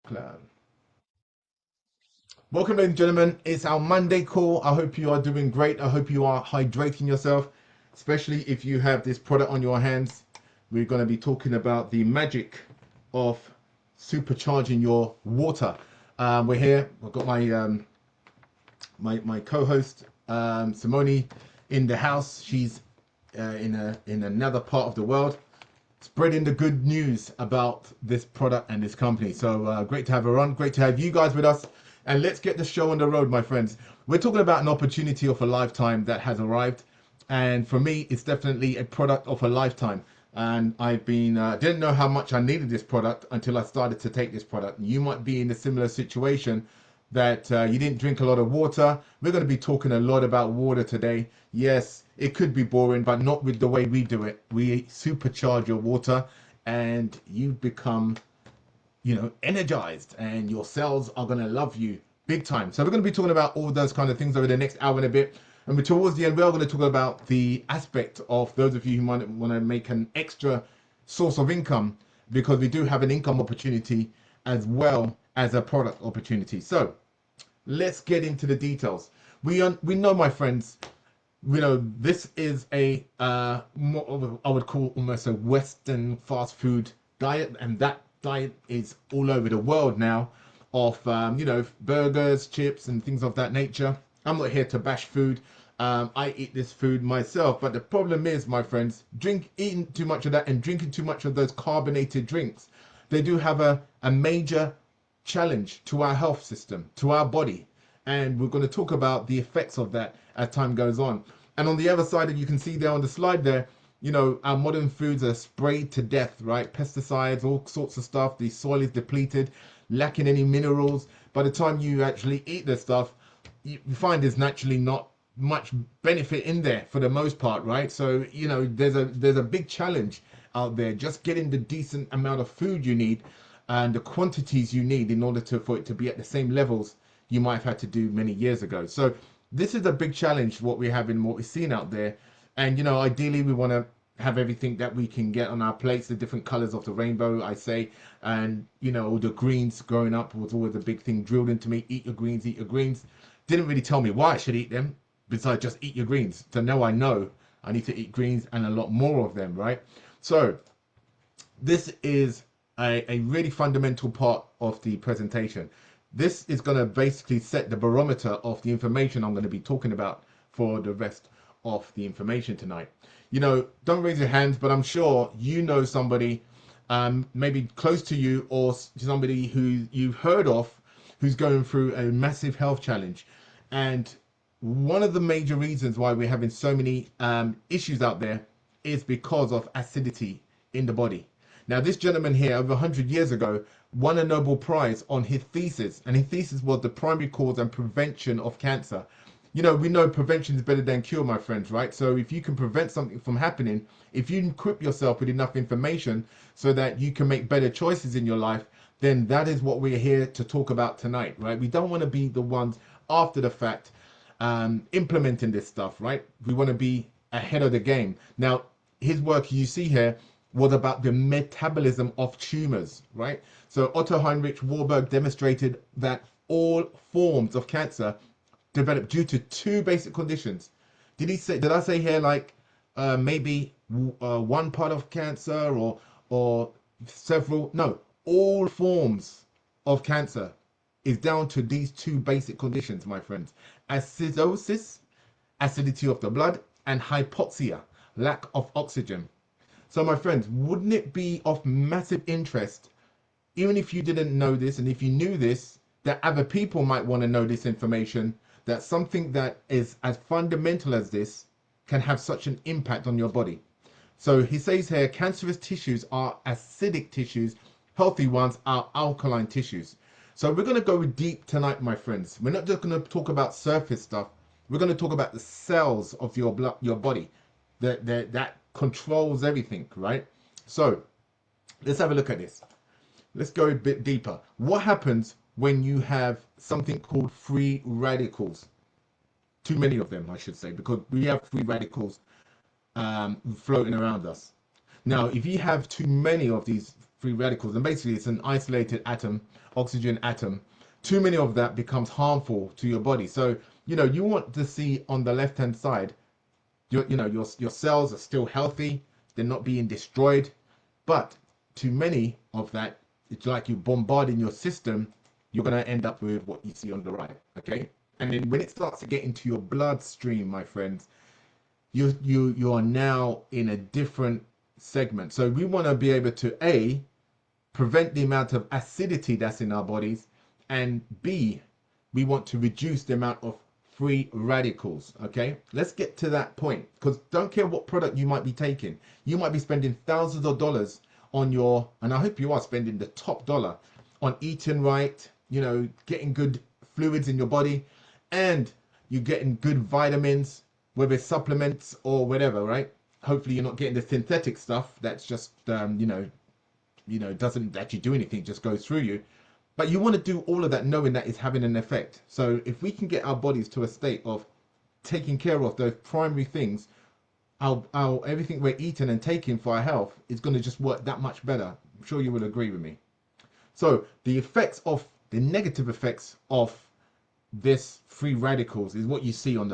Cloud. Welcome, ladies and gentlemen. It's our Monday call. I hope you are doing great. I hope you are hydrating yourself, especially if you have this product on your hands. We're going to be talking about the magic of supercharging your water. We're here. I've got my co-host Simone in the house. She's in another part of the world, spreading the good news about this product and this company. So great to have her on. Great to have you guys with us. And let's get the show on the road, my friends. We're talking about an opportunity of a lifetime that has arrived. And for me, it's definitely a product of a lifetime. And I've been, didn't know how much I needed this product until I started to take this product. You might be in a similar situation that you didn't drink a lot of water. We're going to be talking a lot about water today. Yes, it could be boring, but not with the way we do it. We supercharge your water and you become, energized, and your cells are going to love you big time. So we're going to be talking about all those kind of things over the next hour and a bit. And towards the end, we're going to talk about the aspect of those of you who might want to make an extra source of income, because we do have an income opportunity as well as a product opportunity. So let's get into the details. We know, my friends, this is a more of I would call almost a Western fast food diet, and that diet is all over the world now, of burgers, chips, and things of that nature. I'm not here to bash food. I eat this food myself, but the problem is, my friends, eating too much of that and drinking too much of those carbonated drinks, they do have a major challenge to our health system, to our body. And we're going to talk about the effects of that as time goes on. And on the other side, you can see there on the slide there, our modern foods are sprayed to death, right? Pesticides, all sorts of stuff. The soil is depleted, lacking any minerals. By the time you actually eat this stuff, you find there's naturally not much benefit in there for the most part, right? So, there's a big challenge out there, just getting the decent amount of food you need and the quantities you need in order for it to be at the same levels you might have had to do many years ago. So this is a big challenge, what we have in what we're seeing out there. And, ideally we want to have everything that we can get on our plates, the different colors of the rainbow, I say. And, all the greens growing up was always a big thing drilled into me. Eat your greens, eat your greens. Didn't really tell me why I should eat them, besides just eat your greens. So now I know I need to eat greens and a lot more of them, right? So this is a really fundamental part of the presentation. This is going to basically set the barometer of the information I'm going to be talking about for the rest of the information tonight. Don't raise your hands, but I'm sure somebody maybe close to you, or somebody who you've heard of, who's going through a massive health challenge. And one of the major reasons why we're having so many issues out there is because of acidity in the body. Now, this gentleman here, over 100 years ago, won a Nobel Prize on his thesis, and his thesis was the primary cause and prevention of cancer. We know prevention is better than cure, my friends, right? So if you can prevent something from happening, if you equip yourself with enough information so that you can make better choices in your life, then that is what we're here to talk about tonight, right? We don't want to be the ones after the fact implementing this stuff, right? We want to be ahead of the game. Now, his work you see here was about the metabolism of tumors, right? So Otto Heinrich Warburg demonstrated that all forms of cancer develop due to two basic conditions. Did I say here like maybe one part of cancer or several? No, all forms of cancer is down to these two basic conditions, my friends: acidosis, acidity of the blood, and hypoxia, lack of oxygen. So, my friends, wouldn't it be of massive interest, even if you didn't know this, and if you knew this, that other people might want to know this information, that something that is as fundamental as this can have such an impact on your body? So he says here, cancerous tissues are acidic tissues, healthy ones are alkaline tissues. So we're going to go deep tonight, my friends. We're not just going to talk about surface stuff. We're going to talk about the cells of your blood, your body, that controls everything, right? So let's have a look at this. Let's go a bit deeper. What happens when you have something called free radicals? Too many of them, I should say, because we have free radicals floating around us. Now, if you have too many of these free radicals, and basically it's an isolated atom, oxygen atom. Too many of that becomes harmful to your body. So, you want to see on the left hand side, your cells are still healthy, they're not being destroyed. But too many of that, it's like you bombarding your system, you're going to end up with what you see on the right. Okay. And then when it starts to get into your bloodstream, my friends, you are now in a different segment. So we want to be able to prevent the amount of acidity that's in our bodies, and B, we want to reduce the amount of free radicals. Okay, let's get to that point, because don't care what product you might be taking, you might be spending thousands of dollars on and I hope you are spending the top dollar on eating right, getting good fluids in your body, and you're getting good vitamins, whether it's supplements or whatever, right? Hopefully you're not getting the synthetic stuff that's just doesn't actually do anything, just goes through you. But you want to do all of that knowing that it's having an effect. So if we can get our bodies to a state of taking care of those primary things, our everything we're eating and taking for our health is going to just work that much better. I'm sure you will agree with me. So the negative effects of this free radicals is what you see on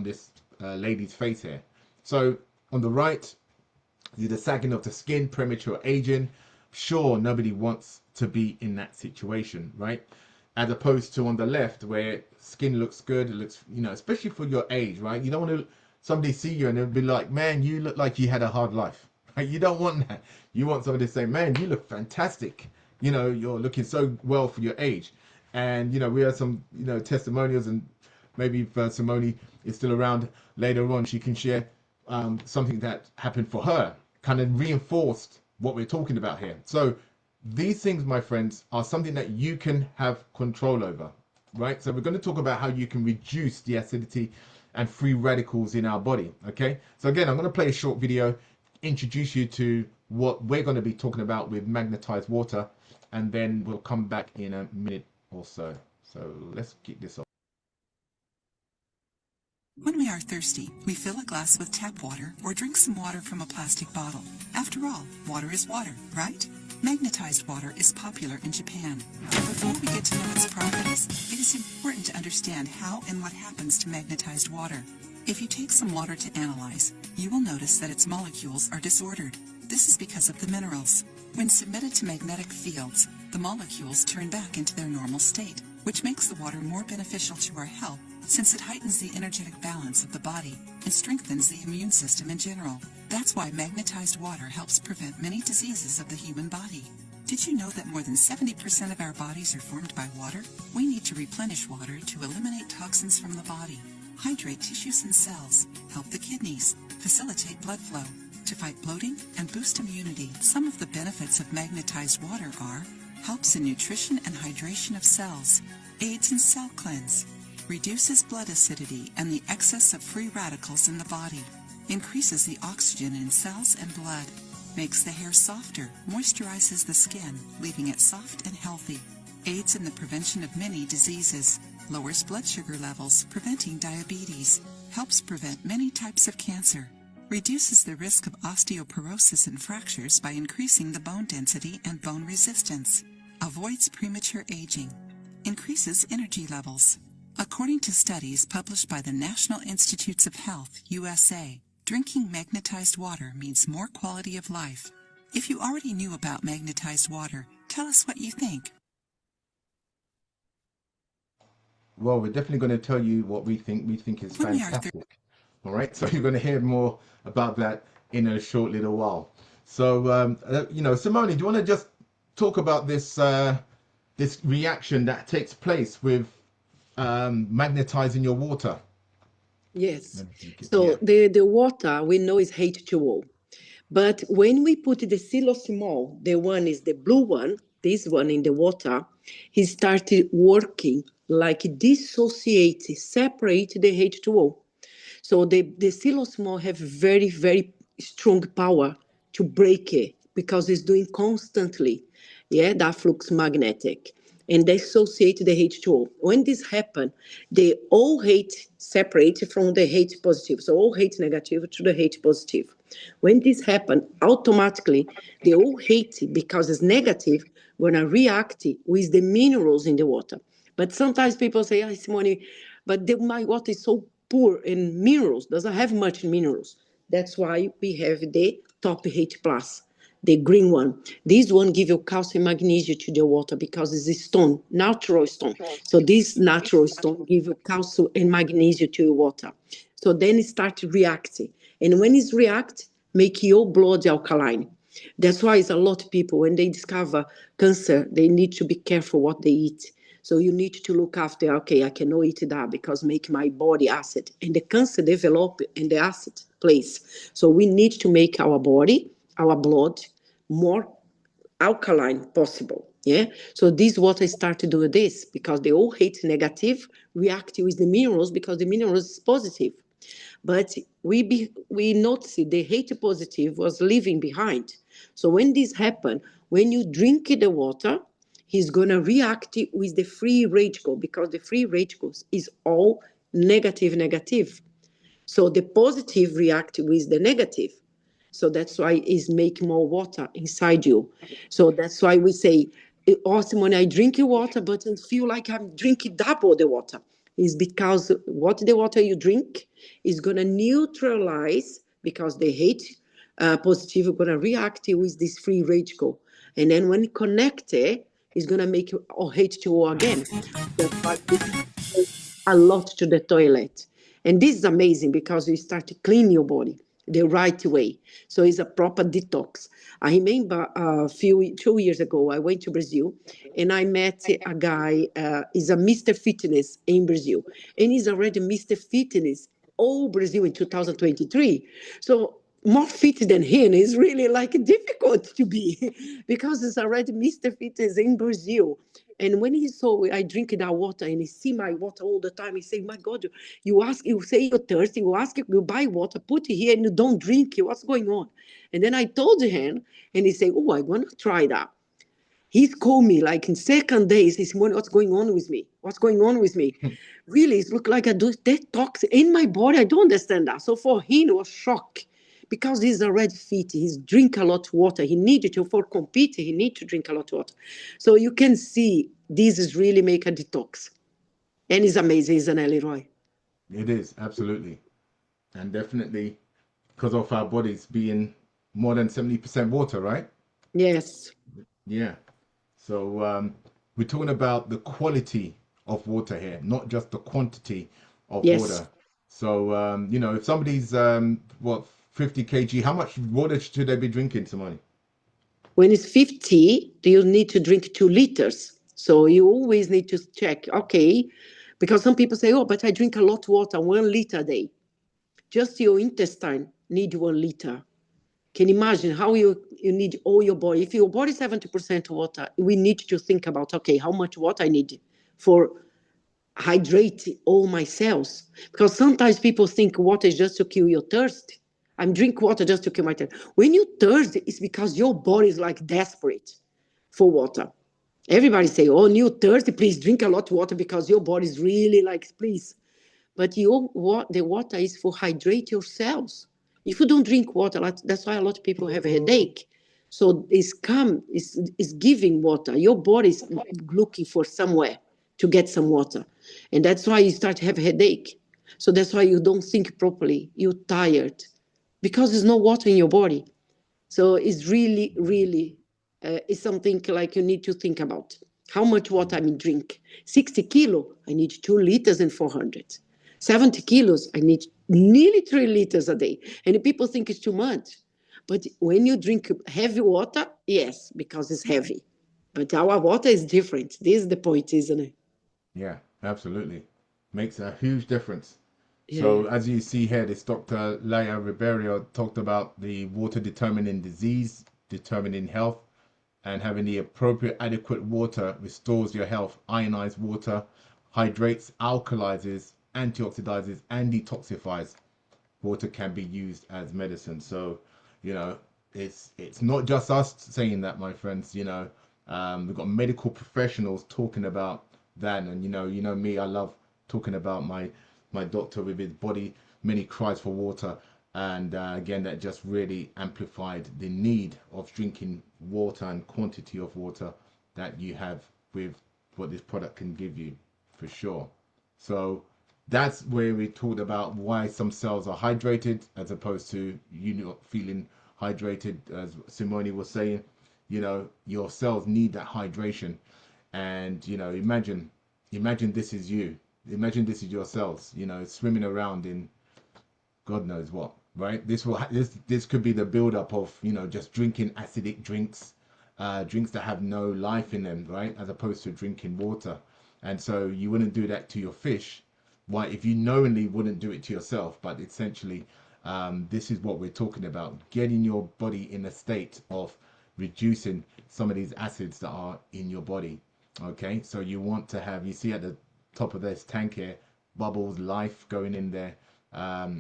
this lady's face here. So on the right, the sagging of the skin, premature aging. Sure, nobody wants to be in that situation, right? As opposed to on the left, where skin looks good, it looks, especially for your age, right? You don't want to somebody see you and they'll be like, man, you look like you had a hard life, right? You don't want that. You want somebody to say, man, you look fantastic. You're looking so well for your age. And, we have some, testimonials, and maybe if Simone is still around later on, she can share something that happened for her, kind of reinforced what we're talking about here. So these things, my friends, are something that you can have control over, right? So we're going to talk about how you can reduce the acidity and free radicals in our body. Okay, so again, I'm going to play a short video, introduce you to what we're going to be talking about with magnetized water, and then we'll come back in a minute or so. So let's kick this off. When we are thirsty, we fill a glass with tap water or drink some water from a plastic bottle. After all, water is water, right? Magnetized water is popular in Japan. Before we get to know its properties, it is important to understand how and what happens to magnetized water. If you take some water to analyze, you will notice that its molecules are disordered. This is because of the minerals. When submitted to magnetic fields, the molecules turn back into their normal state, which makes the water more beneficial to our health, since it heightens the energetic balance of the body and strengthens the immune system in general. That's why magnetized water helps prevent many diseases of the human body. Did you know that more than 70% of our bodies are formed by water? We need to replenish water to eliminate toxins from the body, hydrate tissues and cells, help the kidneys, facilitate blood flow, to fight bloating and boost immunity. Some of the benefits of magnetized water are: helps in nutrition and hydration of cells, aids in cell cleanse, reduces blood acidity and the excess of free radicals in the body, increases the oxygen in cells and blood, makes the hair softer, moisturizes the skin, leaving it soft and healthy, aids in the prevention of many diseases, lowers blood sugar levels, preventing diabetes, helps prevent many types of cancer, reduces the risk of osteoporosis and fractures by increasing the bone density and bone resistance, avoids premature aging, increases energy levels. According to studies published by the National Institutes of Health, USA, drinking magnetized water means more quality of life. If you already knew about magnetized water, tell us what you think. Well, we're definitely going to tell you what we think. We think is fantastic. All right, so you're going to hear more about that in a short little while. So, Simone, do you want to just talk about this this reaction that takes place with magnetizing your water? Yes. So the water we know is H2O. But when we put the silosimol, the one is the blue one, this one in the water, he started working like dissociate, separate the H2O. So the silosimol have very, very strong power to break it because it's doing constantly, that flux magnetic. and they associate the H2O. When this happens, the O H separate from the H positive. So O H negative to the H positive. When this happens, automatically the O H, because it's negative, gonna react with the minerals in the water. But sometimes people say, "Oh, Simone, but my water is so poor in minerals, doesn't have much minerals." That's why we have the top H plus, the green one. This one give you calcium magnesium to the water because it's a stone, natural stone. So this natural stone give you calcium and magnesium to your water. So then it starts reacting. And when it reacts, make your blood alkaline. That's why it's a lot of people, when they discover cancer, they need to be careful what they eat. So you need to look after, okay, I cannot eat that because make my body acid. And the cancer develop in the acid place. So we need to make our body, our blood, more alkaline possible. Yeah. So this water start to do this because the OH negative react with the minerals because the minerals is positive. But we noticed the H positive was leaving behind. So when this happened, when you drink the water, he's gonna react with the free radical because the free radicals is all negative, negative. So the positive react with the negative. So that's why it's make more water inside you. So that's why we say, also when I drink water, but I feel like I'm drinking double the water. Is because what the water you drink is gonna neutralize because the H positive are gonna react with this free radical, and then when it connect, it's gonna make you H2O again. That's why we go a lot to the toilet. And this is amazing because you start to clean your body the right way. So it's a proper detox. I remember a few 2 years ago, I went to Brazil and I met a guy, he's a Mr. Fitness in Brazil. And he's already Mr. Fitness all Brazil in 2023. So more fit than him is really like difficult to be because it's already Mr. Fitness in Brazil. And when he saw I drink that water and he see my water all the time, he say, "My God, you ask, you say you're thirsty, you ask, you buy water, put it here and you don't drink it. What's going on?" And then I told him, and he said, "Oh, I want to try that." He's called me like in second days. He said, "What's going on with me? What's going on with me?" Really, it looked like I do detox in my body. I don't understand that. So for him, it was shock because he's already fit. He's drink a lot of water. He needed to for compete. He need to drink a lot of water. So you can see this is really make a detox, and it's amazing, isn't it, Leroy? It is, absolutely. And definitely because of our bodies being more than 70% water, right? Yes, Yeah. So we're talking about the quality of water here, not just the quantity of yes. water. So if somebody's what 50 kg, how much water should they be drinking, Simone? When it's 50, you need to drink 2 liters. So you always need to check, okay, because some people say, "Oh, but I drink a lot of water, 1 liter a day." Just your intestine need 1 liter. Can you imagine how you need all your body? If your body is 70% water, we need to think about, okay, how much water I need for hydrate all my cells. Because sometimes people think water is just to kill your thirst. I'm drink water just to kill my thirst. When you thirst, it's because your body is like desperate for water. Everybody say, "Oh, you thirsty, please drink a lot of water because your body is really like, please." But the water is for hydrate your cells. If you don't drink water, that's why a lot of people have a headache. So it's giving water. Your body is looking for somewhere to get some water. And that's why you start to have a headache. So that's why you don't think properly. You're tired because there's no water in your body. So it's really, really, it's something like you need to think about. How much water I drink? 60 kilo, I need 2 liters and 400. 70 kilos, I need nearly 3 liters a day. And people think it's too much. But when you drink heavy water, yes, because it's heavy. But our water is different. This is the point, isn't it? Yeah, absolutely. Makes a huge difference. Yeah. So as you see here, this Dr. Laia Ribeiro talked about the water determining disease, determining health, and having the appropriate adequate water restores your health. Ionized water hydrates, alkalizes, antioxidizes, and detoxifies. Water can be used as medicine. So, you know, it's not just us saying that, my friends. We've got medical professionals talking about that, and you know me, I love talking about my doctor with his body, many cries for water, and again, that just really amplified the need of drinking water and quantity of water that you have with what this product can give you, for sure. So that's where we talked about why some cells are hydrated as opposed to you not feeling hydrated, as Simone was saying. You know, your cells need that hydration, and imagine this is you. Imagine this is your cells, swimming around in God knows what, right? This could be the buildup of just drinking acidic drinks, drinks that have no life in them, right? As opposed to drinking water. And so you wouldn't do that to your fish. Why, if you knowingly wouldn't do it to yourself, but essentially, this is what we're talking about: getting your body in a state of reducing some of these acids that are in your body. Okay, so you want to have, you see at the top of this tank here, bubbles, life going in there.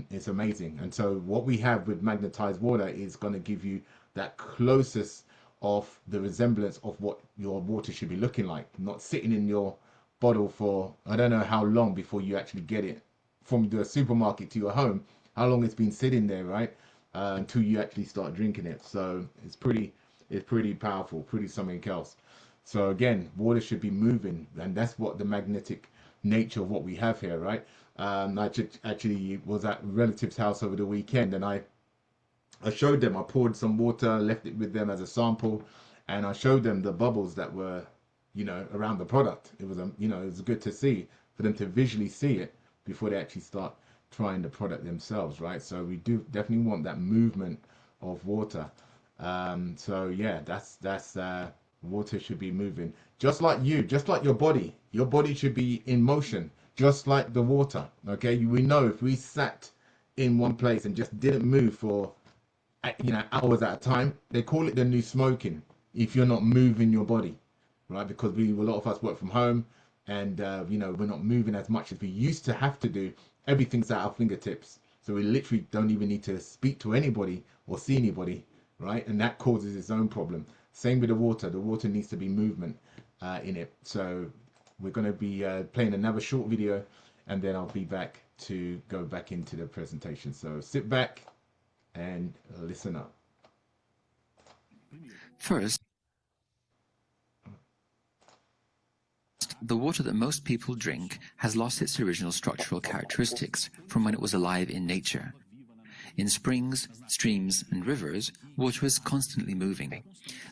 It's amazing. And so what we have with magnetized water is going to give you that closest of the resemblance of what your water should be looking like, not sitting in your bottle for I don't know how long before you actually get it from the supermarket to your home, how long it's been sitting there, right? Until you actually start drinking it. So it's pretty powerful, pretty something else. So again, water should be moving, and that's what the magnetic nature of what we have here, right? I actually was at relative's house over the weekend, and I showed them, I poured some water, left it with them as a sample, and I showed them the bubbles that were, around the product. It was, it was good to see, for them to visually see it before they actually start trying the product themselves, right? So we do definitely want that movement of water. So yeah, that's water should be moving, just like you, just like your body. Your body should be in motion, just like the water. Okay, we know if we sat in one place and just didn't move for hours at a time, they call it the new smoking. If you're not moving your body, right? Because a lot of us work from home, and we're not moving as much as we used to have to do. Everything's at our fingertips, so we literally don't even need to speak to anybody or see anybody, right? And that causes its own problem. Same with the water. The water needs to be movement in it. So we're going to be playing another short video, and then I'll be back to go back into the presentation. So sit back and listen up. First, the water that most people drink has lost its original structural characteristics from when it was alive in nature. In springs, streams, and rivers, water is constantly moving.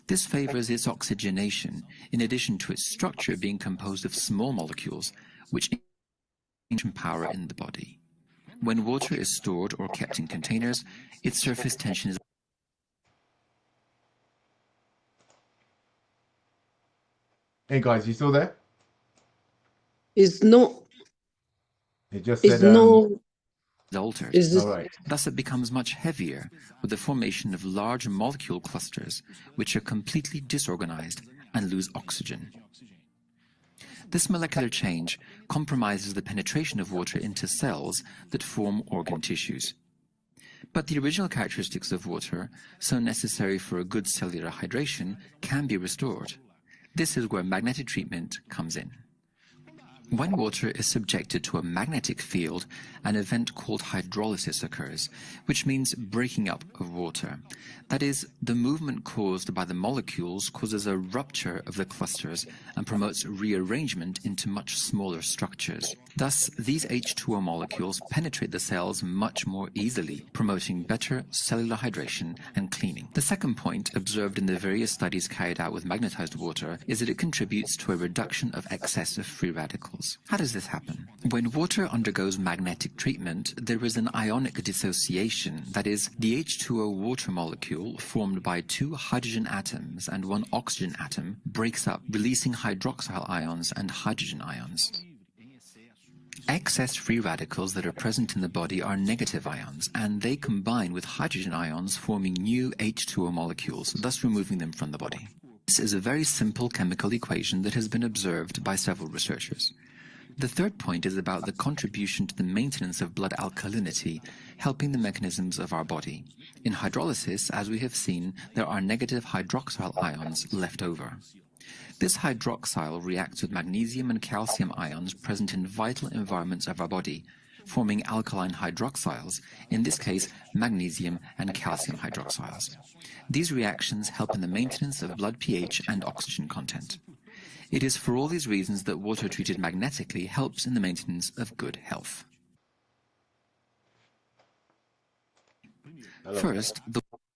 This favors its oxygenation, in addition to its structure being composed of small molecules, which increase power in the body. When water is stored or kept in containers, its surface tension is Hey guys, you still there? It's no, It just it's said no, altered. it's all just, right. Thus it becomes much heavier, with the formation of large molecule clusters, which are completely disorganized and lose oxygen. This molecular change compromises the penetration of water into cells that form organ tissues. But the original characteristics of water, so necessary for a good cellular hydration, can be restored. This is where magnetic treatment comes in. When water is subjected to a magnetic field, an event called hydrolysis occurs, which means breaking up of water. That is, the movement caused by the molecules causes a rupture of the clusters and promotes rearrangement into much smaller structures. Thus, these H2O molecules penetrate the cells much more easily, promoting better cellular hydration and cleaning. The second point observed in the various studies carried out with magnetized water is that it contributes to a reduction of excess of free radicals. How does this happen? When water undergoes magnetic treatment, there is an ionic dissociation, that is, the H2O water molecule formed by 2 hydrogen atoms and 1 oxygen atom breaks up, releasing hydroxyl ions and hydrogen ions. Excess free radicals that are present in the body are negative ions, and they combine with hydrogen ions, forming new H2O molecules, thus removing them from the body. This is a very simple chemical equation that has been observed by several researchers. The third point is about the contribution to the maintenance of blood alkalinity, helping the mechanisms of our body. In hydrolysis, as we have seen, there are negative hydroxyl ions left over. This hydroxyl reacts with magnesium and calcium ions present in vital environments of our body, forming alkaline hydroxyls, in this case magnesium and calcium hydroxyls. These reactions help in the maintenance of blood pH and oxygen content. It is for all these reasons that water treated magnetically helps in the maintenance of good health. First,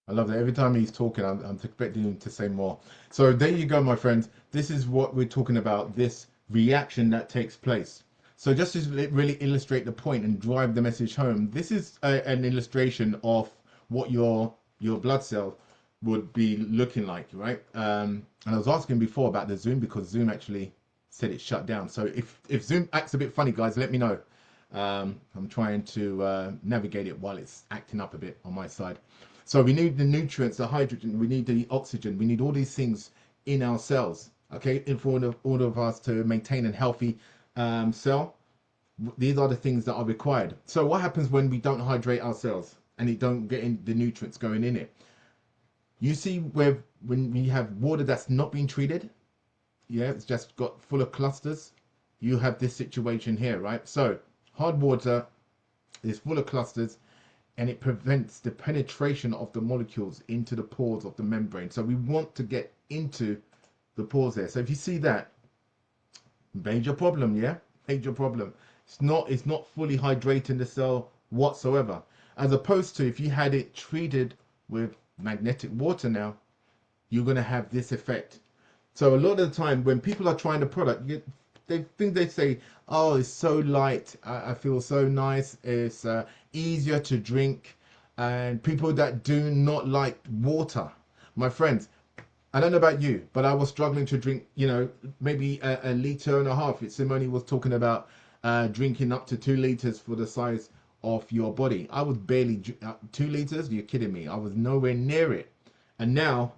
I love that. Every time he's talking, I'm expecting him to say more. So there you go, my friends. This is what we're talking about, this reaction that takes place. So just to really illustrate the point and drive the message home, this is an illustration of what your blood cell would be looking like, right? And I was asking before about the Zoom because Zoom actually said it shut down. So if Zoom acts a bit funny, guys, let me know. I'm trying to navigate it while it's acting up a bit on my side. So we need the nutrients, the hydrogen, we need the oxygen, we need all these things in our cells, okay? In order of us to maintain a healthy cell, these are the things that are required. So what happens when we don't hydrate our cells and it don't get in the nutrients going in it? You see where when we have water that's not being treated, yeah, it's just got full of clusters, you have this situation here, right? So hard water is full of clusters, and it prevents the penetration of the molecules into the pores of the membrane. So we want to get into the pores there. So if you see that, major problem, yeah, major problem. It's not fully hydrating the cell whatsoever. As opposed to if you had it treated with magnetic water now, you're going to have this effect. So a lot of the time when people are trying the product, they say, oh, it's so light, I feel so nice, it's easier to drink. And people that do not like water, my friends, I don't know about you, but I was struggling to drink, you know, maybe a litre and a half. Simone was talking about drinking up to 2 litres for the size of your body. I was barely 2 litres. You're kidding me. I was nowhere near it. And now,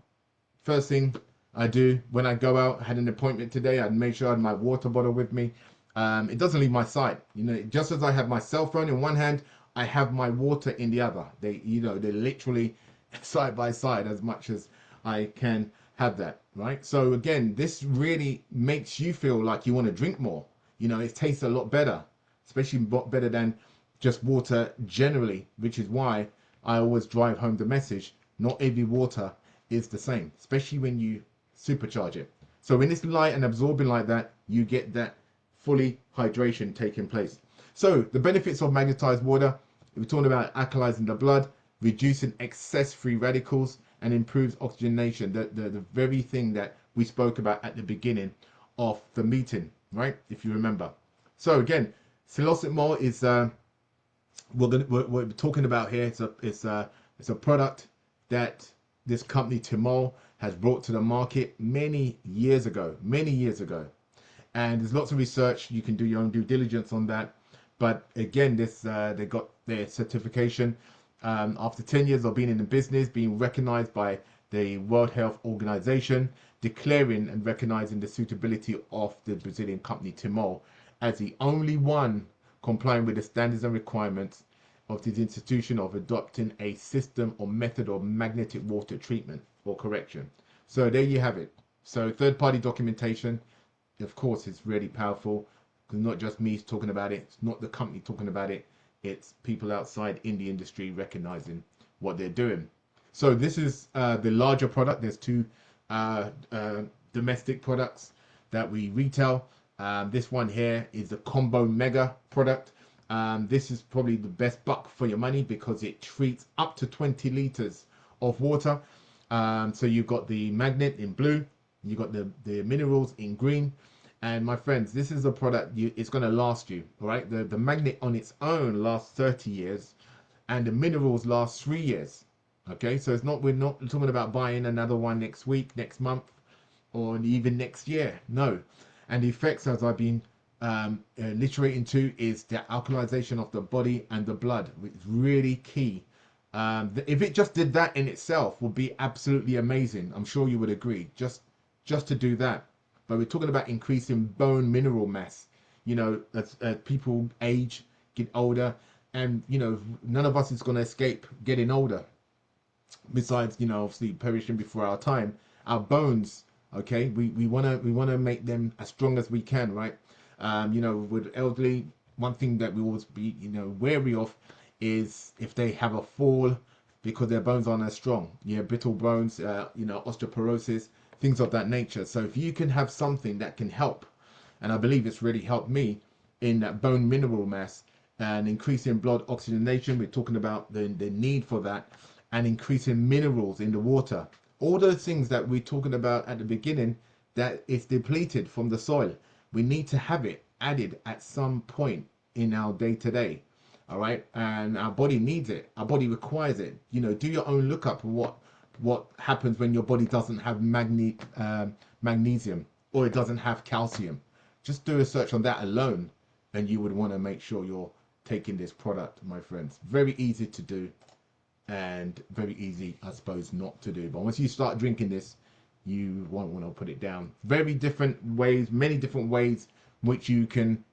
first thing I do when I go out, I had an appointment today, I'd make sure I had my water bottle with me. It doesn't leave my side. You know, just as I have my cell phone in one hand, I have my water in the other. They're literally side by side as much as I can have that, right? So again, this really makes you feel like you want to drink more. You know, it tastes a lot better, especially better than just water generally, which is why I always drive home the message. Not every water is the same, especially when you supercharge it. So when it's light and absorbing like that, you get that fully hydration taking place. So the benefits of magnetized water, we're talking about alkalizing the blood, reducing excess free radicals, and improves oxygenation, the very thing that we spoke about at the beginning of the meeting, right? If you remember. So again, psilocybin is we're talking about here. It's a product that this company Timol has brought to the market many years ago, and there's lots of research. You can do your own due diligence on that. But again, this they got their certification after 10 years of being in the business, being recognized by the World Health Organization, declaring and recognizing the suitability of the Brazilian company Timol as the only one complying with the standards and requirements of this institution of adopting a system or method of magnetic water treatment or correction. So there you have it. So third-party documentation, of course, is really powerful. Because not just me talking about it, it's not the company talking about it, it's people outside in the industry recognizing what they're doing. So this is the larger product. There's 2 domestic products that we retail. This one here is the Combo Mega product. This is probably the best buck for your money because it treats up to 20 liters of water. So you've got the magnet in blue, you've got the minerals in green. And my friends, this is a product it's going to last you, all right? The magnet on its own lasts 30 years and the minerals last 3 years. Okay, so we're not talking about buying another one next week, next month, or even next year. No. And the effects, as I've been alliterating to, is the alkalization of the body and the blood, which is really key. If it just did that in itself, would be absolutely amazing. I'm sure you would agree. Just to do that. But we're talking about increasing bone mineral mass. You know, as people age, get older, and you know, none of us is going to escape getting older. Besides, you know, obviously perishing before our time, our bones Okay, we wanna make them as strong as we can, right? You know, with elderly, one thing that we always be, you know, wary of is if they have a fall because their bones aren't as strong. Yeah, brittle bones, you know, osteoporosis, things of that nature. So if you can have something that can help, and I believe it's really helped me in that bone mineral mass and increasing blood oxygenation. We're talking about the need for that, and increasing minerals in the water. All those things that we're talking about at the beginning that is depleted from the soil. We need to have it added at some point in our day to day. All right, and our body needs it. Our body requires it. You know, do your own lookup of what happens when your body doesn't have magnesium, or it doesn't have calcium. Just do a search on that alone, and you would want to make sure you're taking this product, my friends. Very easy to do, and very easy, I suppose, not to do. But once you start drinking this, you won't want to put it down. Very different ways, many different ways which you can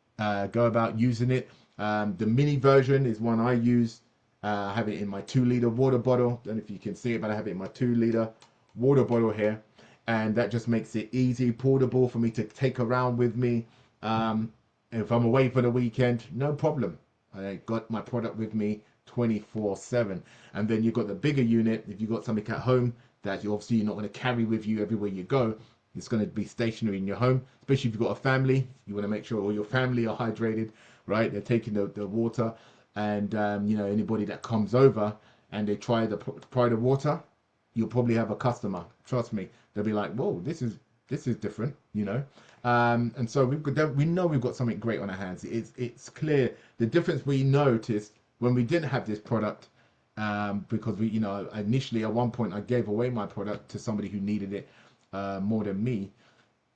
go about using it. The mini version is one I use. I have it in my 2 liter water bottle. Don't know if you can see it, but I have it in my 2 liter water bottle here. And that just makes it easy, portable for me to take around with me. If I'm away for the weekend, no problem. I got my product with me 24/7. And then you've got the bigger unit. If you've got something at home that you obviously you're not going to carry with you everywhere you go, it's going to be stationary in your home. Especially if you've got a family, you want to make sure all your family are hydrated, right? They're taking the water, and you know, anybody that comes over and they try the water, you'll probably have a customer. Trust me, they'll be like, "Whoa, this is different," you know. And so we know we've got something great on our hands. It's clear the difference we noticed when we didn't have this product, because we, you know, initially at one point I gave away my product to somebody who needed it more than me.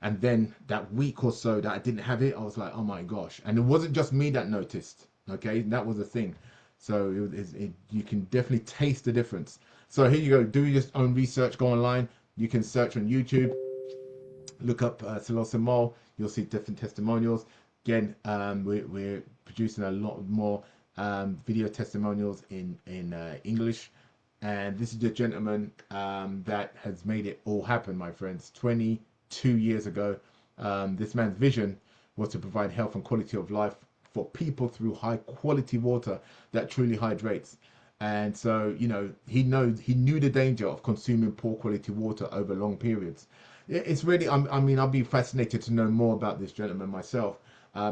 And then that week or so that I didn't have it, I was like, oh my gosh. And it wasn't just me that noticed. Okay, that was the thing. So you can definitely taste the difference. So here you go. Do your own research. Go online. You can search on YouTube. Look up Timol. You'll see different testimonials. Again, we're producing a lot more video testimonials in English. And this is the gentleman that has made it all happen, my friends. 22 years ago, this man's vision was to provide health and quality of life for people through high quality water that truly hydrates. And so, you know, he knew the danger of consuming poor quality water over long periods. It's really, I mean, I'll be fascinated to know more about this gentleman myself,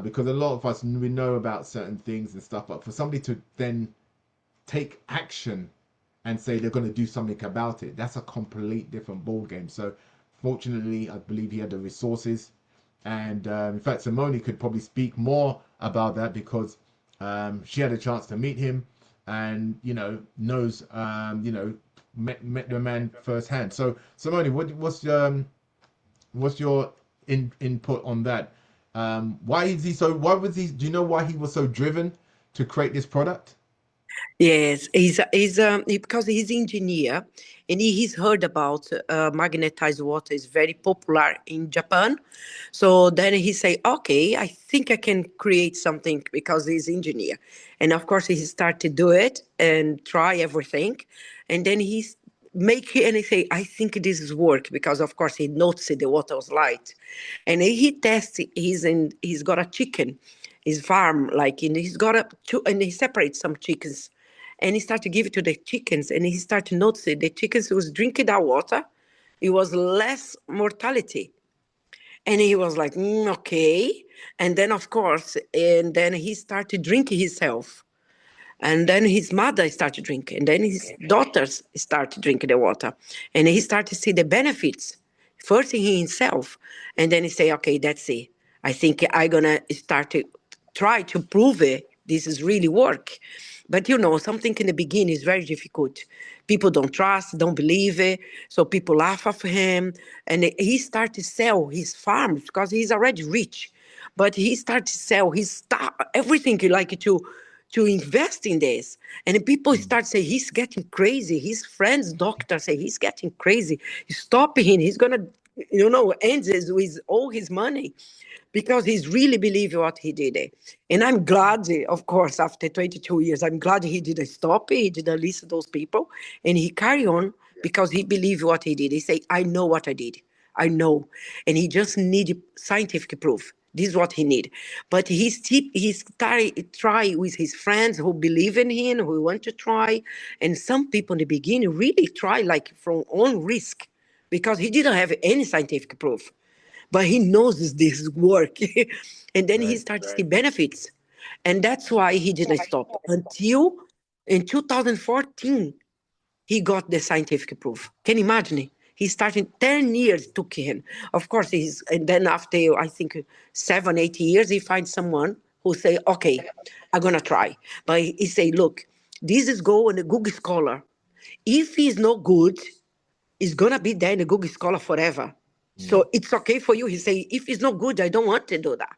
because a lot of us, we know about certain things and stuff, but for somebody to then take action and say they're going to do something about it, that's a complete different ball game. So fortunately, I believe he had the resources, and in fact, Simone could probably speak more about that because she had a chance to meet him, and you know, knows, you know, met the man firsthand. So Simone, what's your input on that? Why is he so? Why was he? Do you know why he was so driven to create this product? Yes, because he's engineer, and he's heard about magnetized water is very popular in Japan. So then he say, okay, I think I can create something because he's engineer. And of course he start to do it and try everything. And then he's make it and he say, I think this is work because of course he noticed the water was light. And he tests, he's got a chicken, his farm, like, and he's got and he separates some chickens and he started to give it to the chickens, and he started to notice the chickens was drinking that water. It was less mortality. And he was like, okay. And then, of course, and then he started drinking himself. And then his mother started drinking. And then his daughters started drinking the water. And he started to see the benefits. First he himself. And then he say, okay, that's it. I think I'm going to start to try to prove it. This is really work. But you know, something in the beginning is very difficult. People don't trust, don't believe it. So people laugh at him. And he started to sell his farms because he's already rich. But he started to sell his stuff, everything like to invest in this. And people start saying he's getting crazy. His friends, doctors say he's getting crazy. Stop him. He's gonna, end this with all his money because he's really believe what he did. And I'm glad, of course, after 22 years, I'm glad he didn't stop. He didn't listen to those people. And he carry on because he believed what he did. He say, I know what I did. I know. And he just need scientific proof. This is what he need. But he started try with his friends who believe in him, who want to try. And some people in the beginning really try like from own risk because he didn't have any scientific proof. But he knows this work. And then he started to see benefits. And that's why he didn't stop until in 2014 he got the scientific proof. Can you imagine? He started 10 years took him. Of course, and then after I think 7, 8 years, he finds someone who say, okay, I'm gonna try. But he say, look, this is go on a Google Scholar. If he's no good, it's gonna be there in the Google Scholar forever. So it's okay for you. He say, if it's not good, I don't want to do that.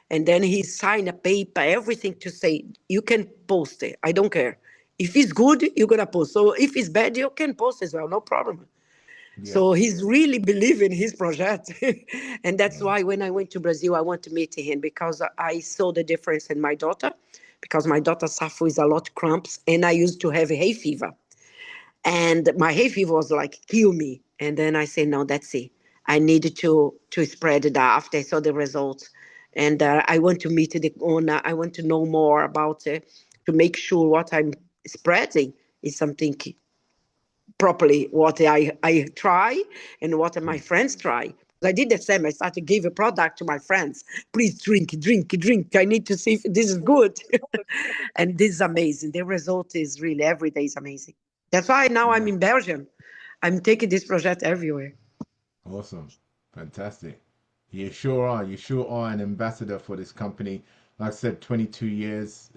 And then he signed a paper, everything to say, you can post it. I don't care. If it's good, you're going to post. So if it's bad, you can post as well. No problem. Yeah. So he's really believing his project. And that's why when I went to Brazil, I want to meet him because I saw the difference in my daughter, because my daughter suffers a lot of cramps and I used to have hay fever. And my hay fever was like, kill me. And then I said, no, that's it. I needed to spread that after I saw the results. And I want to meet the owner. I want to know more about it to make sure what I'm spreading is something properly, what I try and what my friends try. I did the same. I started to give a product to my friends. Please drink, drink, drink. I need to see if this is good. And this is amazing. The result is really every day is amazing. That's why now I'm in Belgium. I'm taking this project everywhere. Awesome. Fantastic. You sure are. You sure are an ambassador for this company. Like I said, 22 years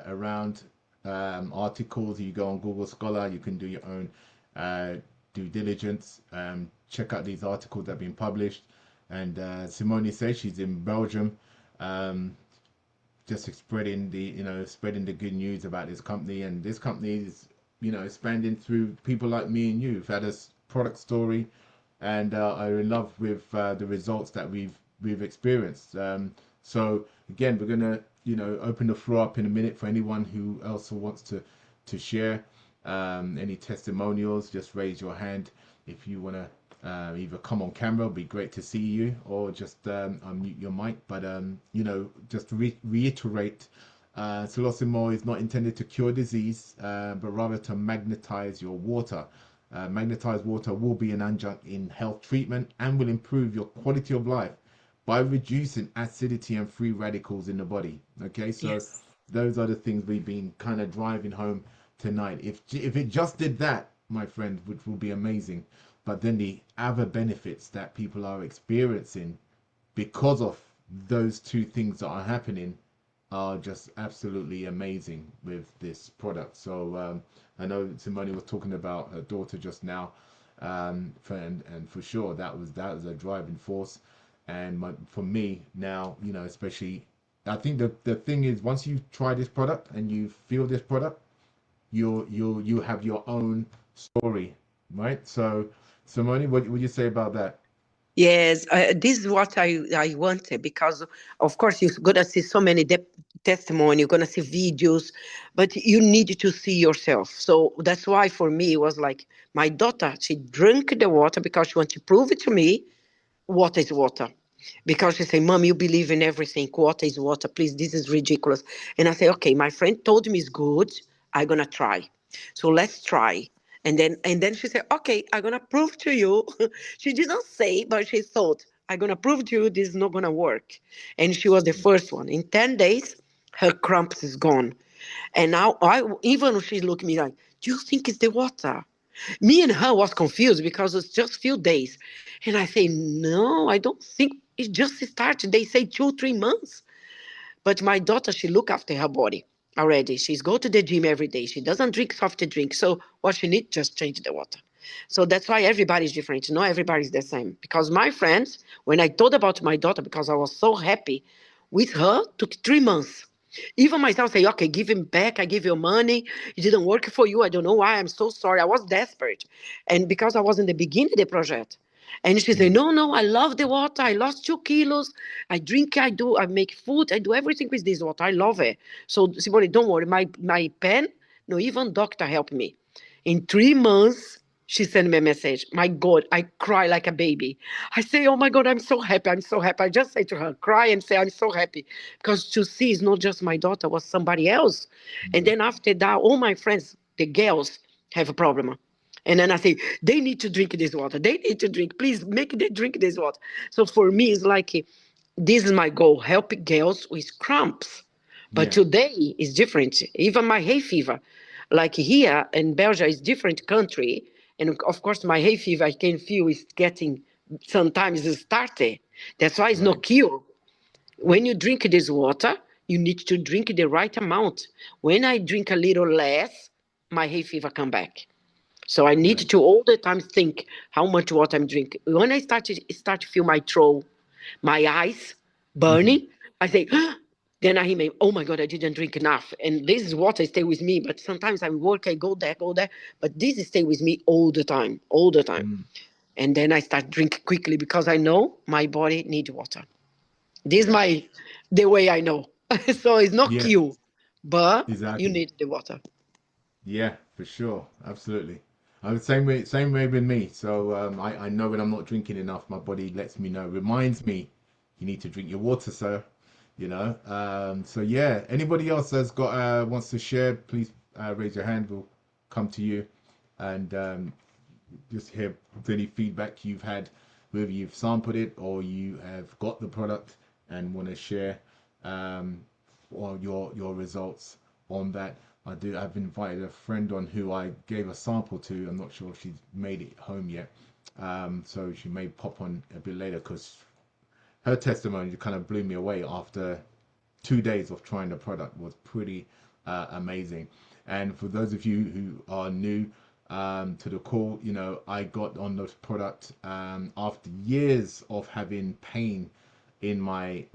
around articles. You go on Google Scholar, you can do your own due diligence. Check out these articles that have been published. And Simone says she's in Belgium, just spreading the good news about this company. And this company is, expanding through people like me and you who've had a product story, and are in love with the results that we've experienced. So again, we're gonna open the floor up in a minute for anyone who also wants to share any testimonials. Just raise your hand if you want to either come on camera. It'd be great to see you, or just unmute your mic. But just to reiterate, Silosimo is not intended to cure disease, but rather to magnetize your water. Magnetized water will be an adjunct in health treatment and will improve your quality of life by reducing acidity and free radicals in the body. Okay, so yes, those are the things we've been kind of driving home tonight. If it just did that, my friend, which will be amazing, but then the other benefits that people are experiencing because of those two things that are happening are just absolutely amazing with this product. So I know Simone was talking about her daughter just now, and for sure that was a driving force. And for me now, especially, I think the thing is, once you try this product and you feel this product, you have your own story, right? So Simone, what would you say about that? Yes, this is what I wanted, because, of course, you're going to see so many testimony, you're going to see videos, but you need to see yourself. So that's why for me, it was like my daughter, she drank the water because she wanted to prove it to me, water is water. Because she said, Mom, you believe in everything. Water is water. Please, this is ridiculous. And I say, okay, my friend told me it's good. I'm going to try. So let's try. And then she said, okay, I'm going to prove to you. She didn't say, but she thought, I'm going to prove to you this is not going to work. And she was the first one. In 10 days, her cramps is gone. And now, even she looked at me like, do you think it's the water? Me and her was confused because it's just few days. And I say, no, I don't think it just started. They say 2-3 months. But my daughter, she look after her body already. She's go to the gym every day. She doesn't drink soft drink. So what she need, just change the water. So that's why everybody's different. Not everybody's the same. Because my friends, when I told about my daughter, because I was so happy with her, took 3 months. Even myself say, okay, give him back. I give you money. It didn't work for you. I don't know why. I'm so sorry. I was desperate. And because I was in the beginning of the project. And she said, no, I love the water. I lost 2 kilos. I drink, I make food. I do everything with this water. I love it. So, Simone, don't worry. My pen, no, even doctor helped me. In 3 months, she sent me a message. My God, I cry like a baby. I say, oh my God, I'm so happy. I'm so happy. I just say to her, cry and say, I'm so happy. Because to see it's not just my daughter, was somebody else. And then after that, all my friends, the girls, have a problem. And then I say, they need to drink this water. They need to drink. Please make them drink this water. So for me, it's like, this is my goal, help girls with cramps. But Yeah. today is different. Even my hay fever, like here in Belgium, is different country. And of course, my hay fever, I can feel is getting, sometimes it started. That's why it's no Right. cure. When you drink this water, you need to drink the right amount. When I drink a little less, my hay fever come back. So I need Right. to all the time think how much water I'm drinking. When I start to feel my throat, my eyes burning, I say, then I hear, oh my God, I didn't drink enough. And this is water stay with me. But sometimes I work, I go there, go there. But this stay with me all the time, all the time. And then I start drink quickly because I know my body needs water. This is Yeah. the way I know. So it's not Yeah. cure, but you Exactly. need the water. Yeah, for sure. Absolutely. I'm the same way with me. So I know when I'm not drinking enough, my body lets me know, reminds me, you need to drink your water, sir. You know. So yeah, anybody else that's got wants to share, please raise your hand. We'll come to you and just hear any feedback you've had, whether you've sampled it or you have got the product and want to share or your results on that. I've invited a friend on who I gave a sample to. I'm not sure if she's made it home yet. So she may pop on a bit later because her testimony kind of blew me away after 2 days of trying the product was pretty amazing. And for those of you who are new to the call, you know, I got on this product after years of having pain in I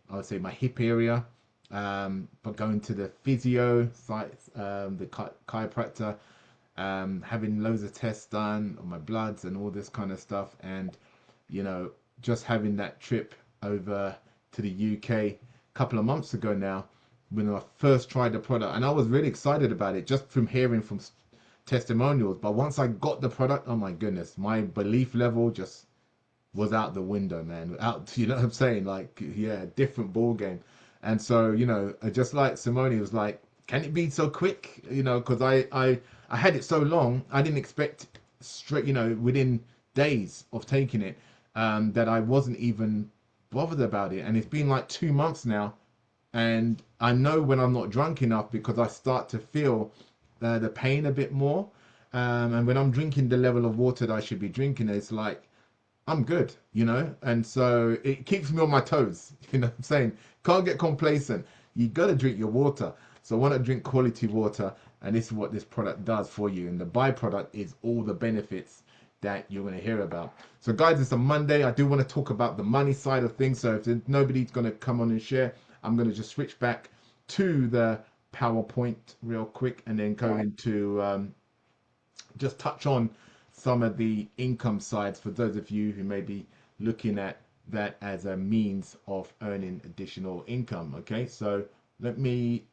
would say my hip area, but going to the physio site, the chiropractor, having loads of tests done on my bloods and all this kind of stuff, and you know, just having that trip over to the UK a couple of months ago now, when I first tried the product, and I was really excited about it just from hearing from testimonials. But once I got the product, oh my goodness, my belief level just was out the window, man. Out, you know what I'm saying? Like, yeah, different ball game. And so, you know, just like Simone was like, can it be so quick? You know, because I had it so long, I didn't expect straight, you know, within days of taking it, that I wasn't even bothered about it. And it's been like 2 months now, and I know when I'm not drunk enough because I start to feel the pain a bit more. And when I'm drinking the level of water that I should be drinking, it's like I'm good, you know? And so it keeps me on my toes, you know what I'm saying? Can't get complacent. You got to drink your water. So I want to drink quality water, and this is what this product does for you. And the byproduct is all the benefits that you're going to hear about. So guys, it's a Monday. I do want to talk about the money side of things. So if nobody's going to come on and share, I'm going to just switch back to the PowerPoint real quick and then go into just touch on some of the income sides for those of you who may be looking at that as a means of earning additional income. Okay, so let me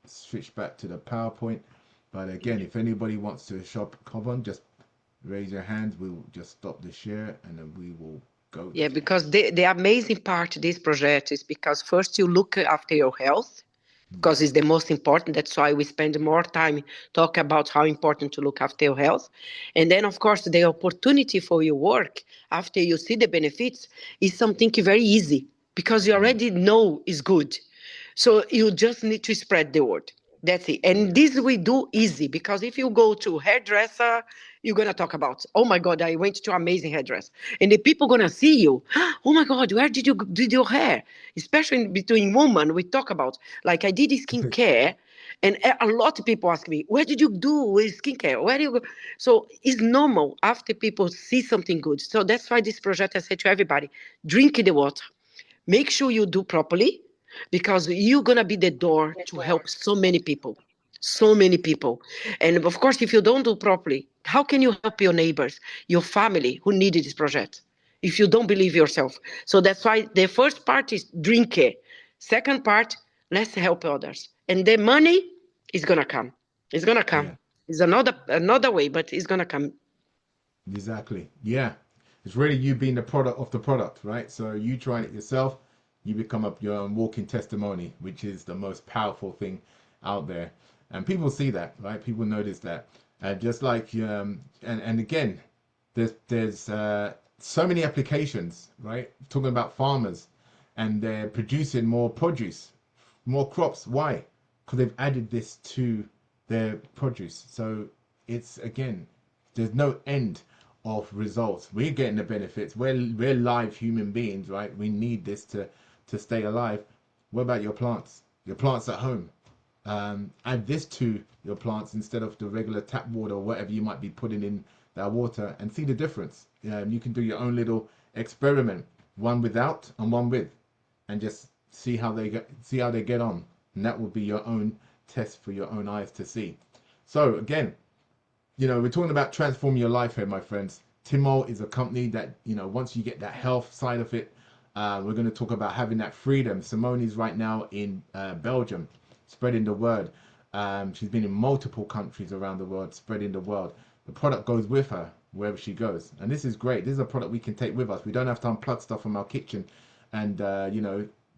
switch back to the PowerPoint. But again, if anybody wants to come on, just raise your hands. We will just stop the share and then we will go. Yeah, because the amazing part of this project is because first you look after your health, because it's the most important. That's why we spend more time talking about how important to look after your health. And then, of course, the opportunity for your work after you see the benefits is something very easy because you already know is good. So you just need to spread the word. That's it. And this we do easy because if you go to hairdresser, you're gonna talk about, oh my God, I went to amazing hairdresser. And the people gonna see you, oh my God, where did you did your hair? Especially between women, we talk about, like I did skincare, and a lot of people ask me, where did you do with skincare? Where do you go? So it's normal after people see something good. So that's why this project, I say to everybody, drink the water. Make sure you do properly because you're going to be the door to help so many people. So many people. And of course, if you don't do properly, how can you help your neighbors, your family who needed this project if you don't believe yourself? So that's why the first part is drink it. Second part, let's help others. And the money is going to come. It's going to Yeah. come. It's another way, but it's gonna come. Exactly. Yeah. It's really you being the product of the product, right? So you trying it yourself, you become your own walking testimony, which is the most powerful thing out there. And people see that, right? People notice that. Just like and again, there's so many applications, right? Talking about farmers, and they're producing more produce, more crops. Why? Because they've added this to their produce. So it's again, there's no end of results. We're getting the benefits. We're live human beings, right? We need this to stay alive. What about your plants? Your plants at home. Add this to your plants instead of the regular tap water or whatever you might be putting in that water, and see the difference. You can do your own little experiment, one without and one with, and just see how they get on, and that will be your own test for your own eyes to see. So again, we're talking about transforming your life here, my friends. Timol is a company that, once you get that health side of it, we're going to talk about having that freedom. Simone is right now in Belgium, spreading the word. She's been in multiple countries around the world, spreading the word. The product goes with her wherever she goes. And this is great. This is a product we can take with us. We don't have to unplug stuff from our kitchen and,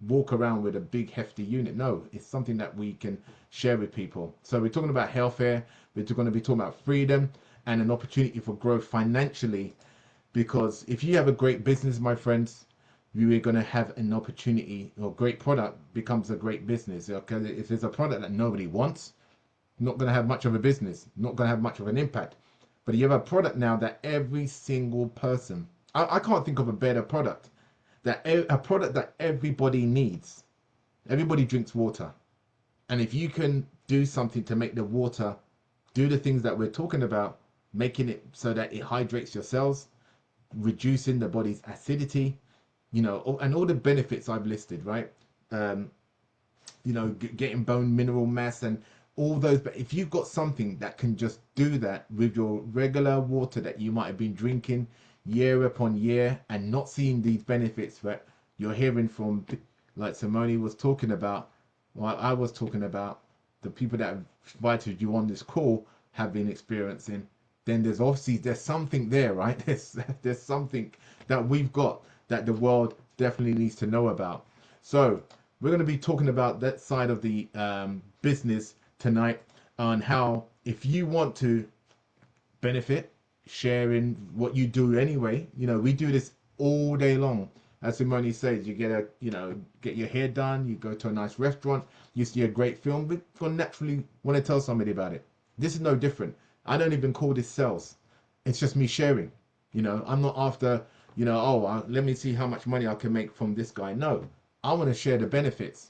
walk around with a big hefty unit. No, it's something that we can share with people. So we're talking about health here. We're going to be talking about freedom and an opportunity for growth financially, because if you have a great business, my friends, you are going to have an opportunity, or great product becomes a great business. Okay, if there's a product that nobody wants, not going to have much of a business, not going to have much of an impact. But you have a product now that every single person, I can't think of a better product, a product that everybody needs. Everybody drinks water. And if you can do something to make the water do the things that we're talking about, making it so that it hydrates your cells, reducing the body's acidity, and all the benefits I've listed, right? Getting bone mineral mass and all those. But if you've got something that can just do that with your regular water that you might have been drinking year upon year and not seeing these benefits that you're hearing from, like Simone was talking about, while I was talking about, the people that have invited you on this call have been experiencing, then there's something there, right? There's something that we've got that the world definitely needs to know about. So we're going to be talking about that side of the business tonight, on how, if you want to benefit sharing what you do anyway, we do this all day long. As Simone says, you get your hair done, you go to a nice restaurant, you see a great film, but you'll naturally want to tell somebody about it. This is no different. I don't even call this sales. It's just me sharing. I'm not after, let me see how much money I can make from this guy. No, I want to share the benefits.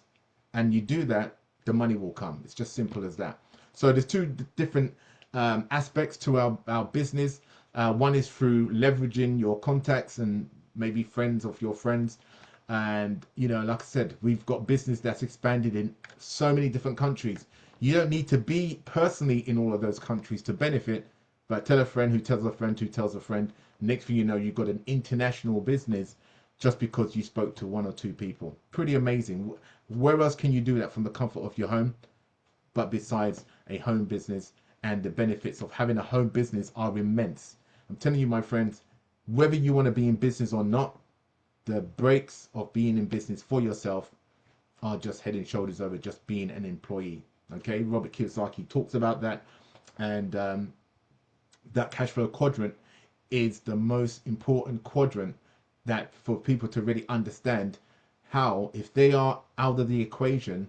And you do that, the money will come. It's just simple as that. So there's two different aspects to our business. One is through leveraging your contacts and maybe friends of your friends. And, like I said, we've got business that's expanded in so many different countries. You don't need to be personally in all of those countries to benefit, but tell a friend who tells a friend who tells a friend. Next thing you know, you've got an international business just because you spoke to one or two people. Pretty amazing. Where else can you do that from the comfort of your home? But besides a home business, and the benefits of having a home business are immense. I'm telling you, my friends, whether you want to be in business or not, the breaks of being in business for yourself are just head and shoulders over just being an employee. Okay, Robert Kiyosaki talks about that, and that cash flow quadrant is the most important quadrant, that for people to really understand how, if they are out of the equation,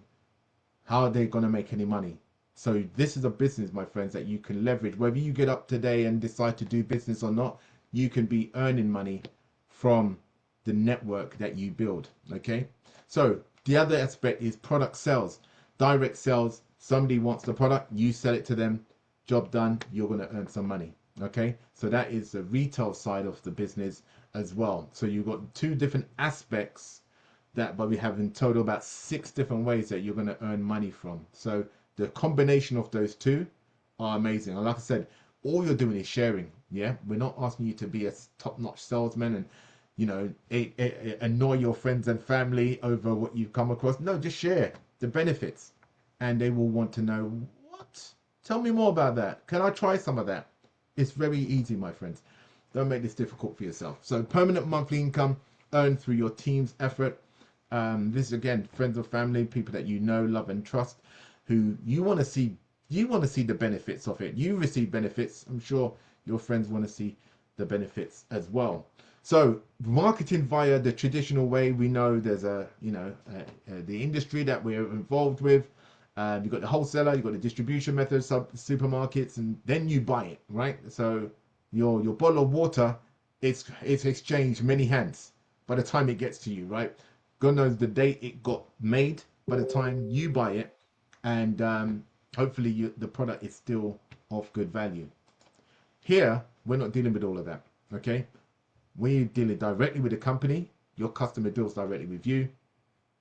how are they going to make any money? So this is a business, my friends, that you can leverage. Whether you get up today and decide to do business or not, you can be earning money from the network that you build. Okay, so the other aspect is product sales, direct sales. Somebody wants the product, you sell it to them, job done, you're going to earn some money. Okay, so that is the retail side of the business as well. So you've got two different aspects but we have in total about 6 different ways that you're going to earn money from. So the combination of those two are amazing. And like I said, all you're doing is sharing. Yeah, we're not asking you to be a top-notch salesman and annoy your friends and family over what you've come across. No, just share the benefits, and they will want to know, what? Tell me more about that. Can I try some of that? It's very easy, my friends. Don't make this difficult for yourself. So permanent monthly income earned through your team's effort. This is again friends or family, people that you know, love, and trust, who you want to see. You want to see the benefits of it. You receive benefits. I'm sure your friends want to see the benefits as well. So marketing via the traditional way, we know there's the industry that we're involved with. You've got the wholesaler, you've got the distribution methods, supermarkets, and then you buy it, right? So your bottle of water, it's exchanged many hands by the time it gets to you, right? God knows the date it got made by the time you buy it, and hopefully the product is still of good value. Here, we're not dealing with all of that, okay? We're dealing directly with the company. Your customer deals directly with you.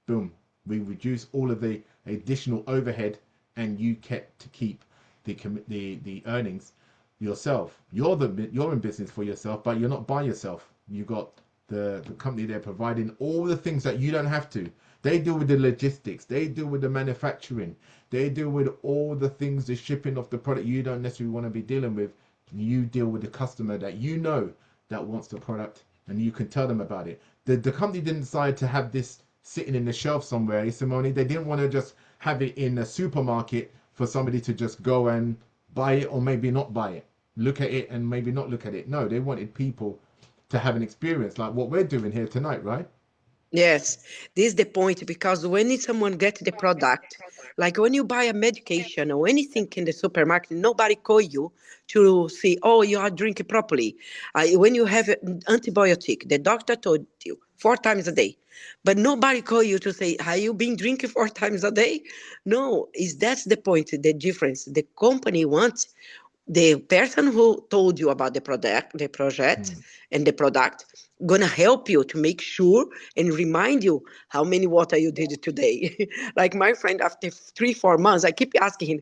Boom. We reduce all of the additional overhead, and you get to keep the earnings yourself. You're in business for yourself, but you're not by yourself. You got the company there providing all the things that you don't have to. They deal with the logistics. They deal with the manufacturing. They deal with all the things, the shipping of the product you don't necessarily want to be dealing with. You deal with the customer that you know that wants the product, and you can tell them about it. The company didn't decide to have this sitting in the shelf somewhere, Simone. They didn't want to just have it in a supermarket for somebody to just go and buy it or maybe not buy it. Look at it and maybe not look at it. No, they wanted people to have an experience like what we're doing here tonight, right? Yes, this is the point, because when someone gets the product, like when you buy a medication or anything in the supermarket, nobody call you to see, oh, you are drinking properly. When you have an antibiotic, the doctor told you 4 times a day, but nobody call you to say, have you been drinking 4 times a day? No, that's the point, the difference. The company wants the person who told you about the project and the product gonna help you to make sure and remind you how many water you did today. Like my friend, after 3-4 months, I keep asking him,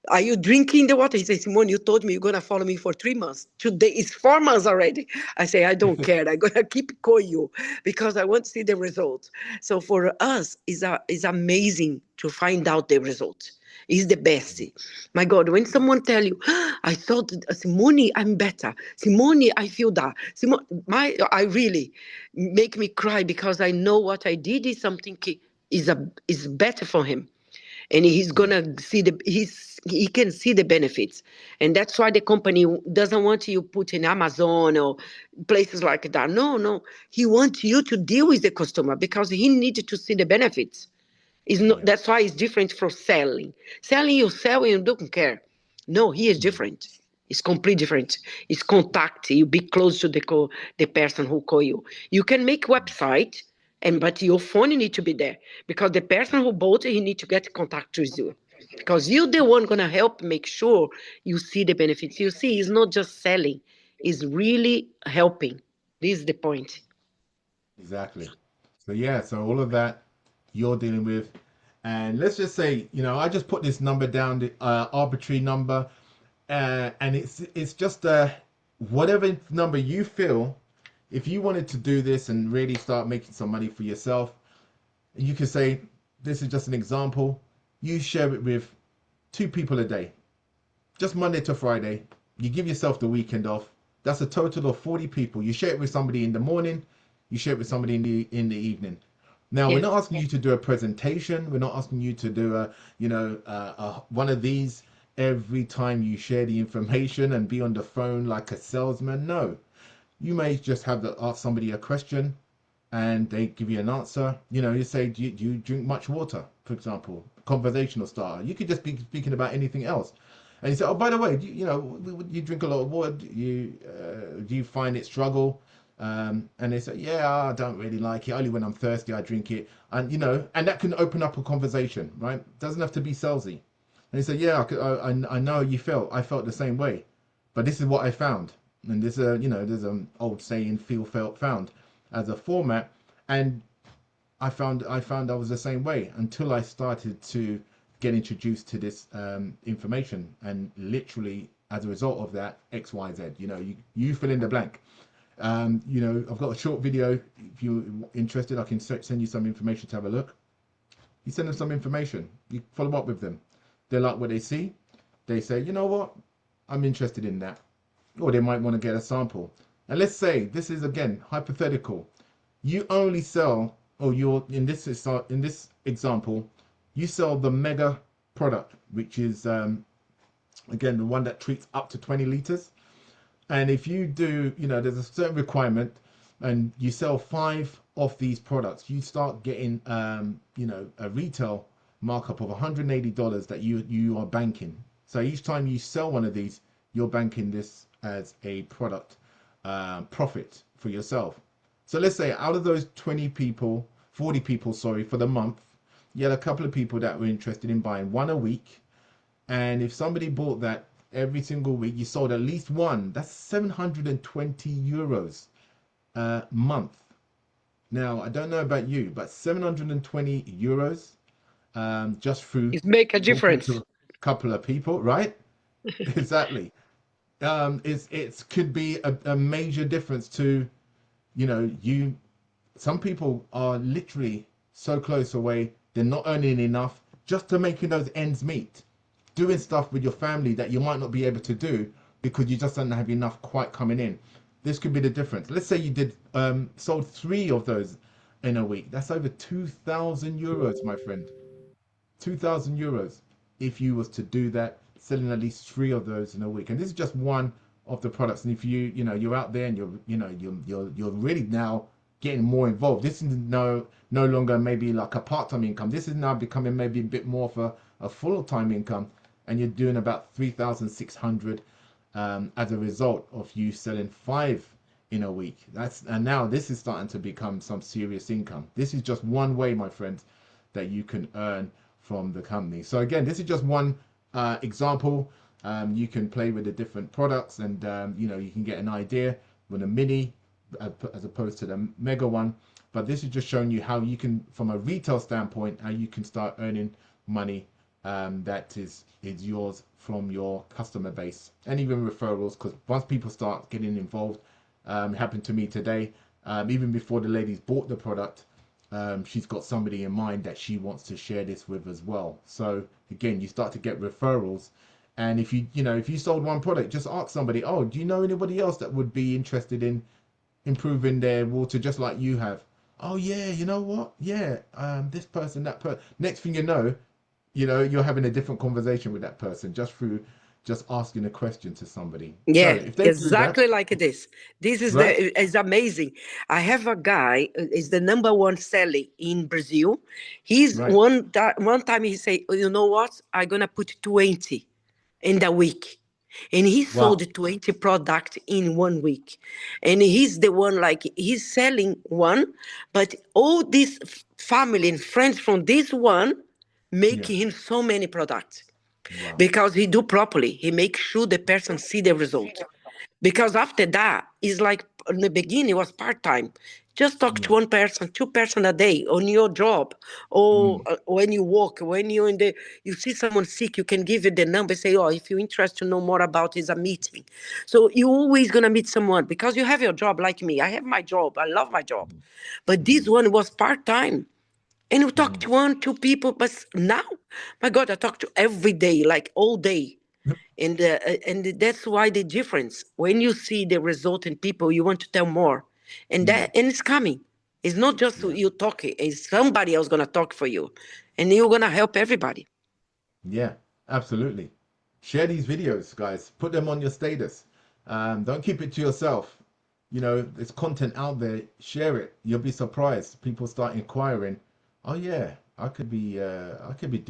are you drinking the water? He says, Simone, you told me you're going to follow me for 3 months. Today is 4 months already. I say, I don't care. I'm going to keep calling you because I want to see the results. So for us, it's amazing to find out the results. It's the best. My God, when someone tell you, I thought, Simone, I'm better. Simone, I feel that. Simone, I really make me cry because I know what I did is something is better for him, and he's Yeah, gonna see he can see the benefits. And that's why the company doesn't want you put in Amazon or places like that. No, he wants you to deal with the customer because he needs to see the benefits. Is not, yeah. that's why it's different from selling. You sell and you don't care. No, he is different. It's completely different. It's contact. You be close to the person who call you. You can make website, but your phone need to be there because the person who bought it, he need to get contact with you because you're the one gonna help make sure you see the benefits. You see, it's not just selling; it's really helping. This is the point. Exactly. So yeah, so all of that you're dealing with, and let's just say, I just put this number down, the arbitrary number, and it's just whatever number you feel. If you wanted to do this and really start making some money for yourself, you could say, this is just an example. You share it with 2 people a day, just Monday to Friday. You give yourself the weekend off. That's a total of 40 people. You share it with somebody in the morning. You share it with somebody in the evening. Now, we're Yeah. not asking you to do a presentation. We're not asking you to do one of these every time you share the information and be on the phone like a salesman. No, you may just have to ask somebody a question and they give you an answer. You say, do you drink much water, for example? Conversational starter. You could just be speaking about anything else. And you say, oh, by the way, you drink a lot of water? Do you find it struggle? And they say, yeah, I don't really like it. Only when I'm thirsty, I drink it. And that can open up a conversation, right? Doesn't have to be salesy. And he said, yeah, I know you felt. I felt the same way. But this is what I found. And there's an old saying, feel, felt, found, as a format. And I found I was the same way until I started to get introduced to this information. And literally, as a result of that, X, Y, Z. You fill in the blank. I've got a short video. If you're interested, I can send you some information to have a look. You send them some information. You follow up with them. They like what they see. they say, you know what, I'm interested in that. Or they might want to get a sample. And let's say this is again hypothetical. You only sell, or you're in this example, you sell the mega product, which is again the one that treats up to 20 liters. And if you do, there's a certain requirement, and you sell 5 of these products, you start getting, a retail markup of $180 that you are banking. So each time you sell one of these, you're banking this as a product profit for yourself. So let's say out of those 20 people, 40 people, sorry, for the month, you had a couple of people that were interested in buying one a week. And if somebody bought that every single week, you sold at least one. That's 720 euros a month. Now, I don't know about you, but 720 euros just through It make a talking to difference. a couple of people, right? Exactly. It's could be a major difference to, you. Some people are literally so close away, they're not earning enough just to making those ends meet, doing stuff with your family that you might not be able to do because you just don't have enough quite coming in. This could be the difference. Let's say you did sold 3 of those in a week. That's over 2,000 euros, my friend. 2,000 euros if you was to do that, selling at least 3 of those in a week. And this is just one of the products. And if you're out there and you're really now getting more involved. This is no longer maybe like a part-time income. This is now becoming maybe a bit more of a full-time income, and you're doing about 3,600 as a result of you selling 5 in a week. And now this is starting to become some serious income. This is just one way, my friends, that you can earn from the company. So again, this is just one example. You can play with the different products, and you can get an idea with a mini as opposed to the mega one. But this is just showing you how you can, from a retail standpoint, how you can start earning money that is yours from your customer base, and even referrals, because once people start getting involved, happened to me today, even before the ladies bought the product, she's got somebody in mind that she wants to share this with as well. So again, you start to get referrals. And if you sold one product, just ask somebody, oh, do you know anybody else that would be interested in improving their water just like you have? Oh yeah, you know what, yeah, this person, that person. Next thing you know, you're having a different conversation with that person just through just asking a question to somebody. So Yeah, if they do that, exactly like this. This is right? is amazing. I have a guy is the number one seller in Brazil. He's Right. one time he say, "Oh, you know what? I'm gonna put 20 in the week." And he sold Wow. 20 product in 1 week. And he's the one like he's selling one, but all this family and friends from this one Yeah. making him so many products Wow. because he do properly. He makes sure the person see the result. Because after that, it's like in the beginning it was part-time. Just talk to Yeah. one person, two-person a day on your job, or Mm. when you walk, when you're in the, you see someone sick, you can give it the number, say, oh, if you're interested to know more about is a meeting. So you're always gonna meet someone because you have your job like me. I have my job. I love my job. But this Mm. one was part-time. And you talk Mm. to one, two people, but now, my God, I talk to every day, like all day. And that's why the difference. When you see the result in people, you want to tell more. Yeah. And it's coming. It's not just Yeah. you talking, it's somebody else gonna talk for you. And you're gonna help everybody. Yeah. Absolutely. Share these videos, guys. Put them on your status. Don't keep it to yourself. There's content out there. Share it. You'll be surprised. People start inquiring. Oh yeah, I could be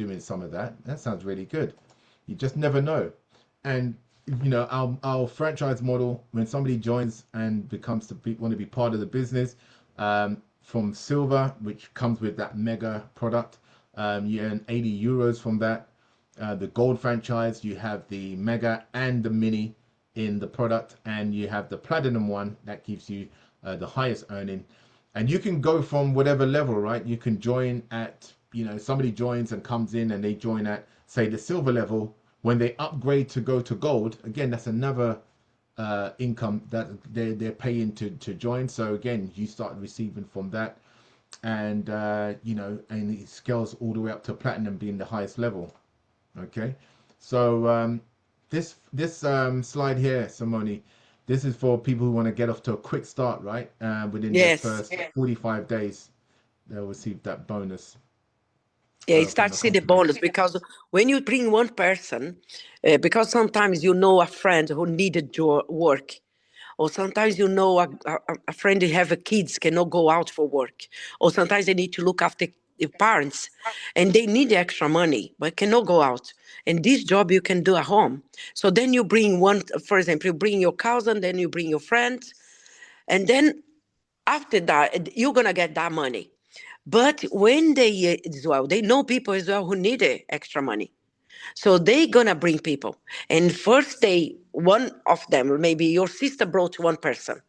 doing some of that. That sounds really good. You just never know. And our franchise model, when somebody joins and becomes want to be part of the business, from silver, which comes with that mega product, you earn 80 euros from that. The gold franchise, you have the mega and the mini in the product, and you have the platinum one that gives you the highest earning. And you can go from whatever level, right? You can join at, somebody joins and comes in and they join at, say, the silver level. When they upgrade to go to gold, again, that's another income that they're paying to join. So again, you start receiving from that. And and it scales all the way up to platinum being the highest level. Okay, so this slide here, Simone, this is for people who want to get off to a quick start, right? Within their Yes. first 45 days, they'll receive that bonus Yeah, it from the starts to see the company. bonus because when you bring one person, because sometimes you know a friend who needed your work, or sometimes you know a friend who have a kids cannot go out for work, or sometimes they need to look after the parents and they need extra money but cannot go out. And this job you can do at home. So then you bring one, for example, you bring your cousin, then you bring your friends, and then after that you're gonna get that money. But when they as well, they know people as well who need extra money. So they gonna bring people. And first day, one of them, maybe your sister brought one person.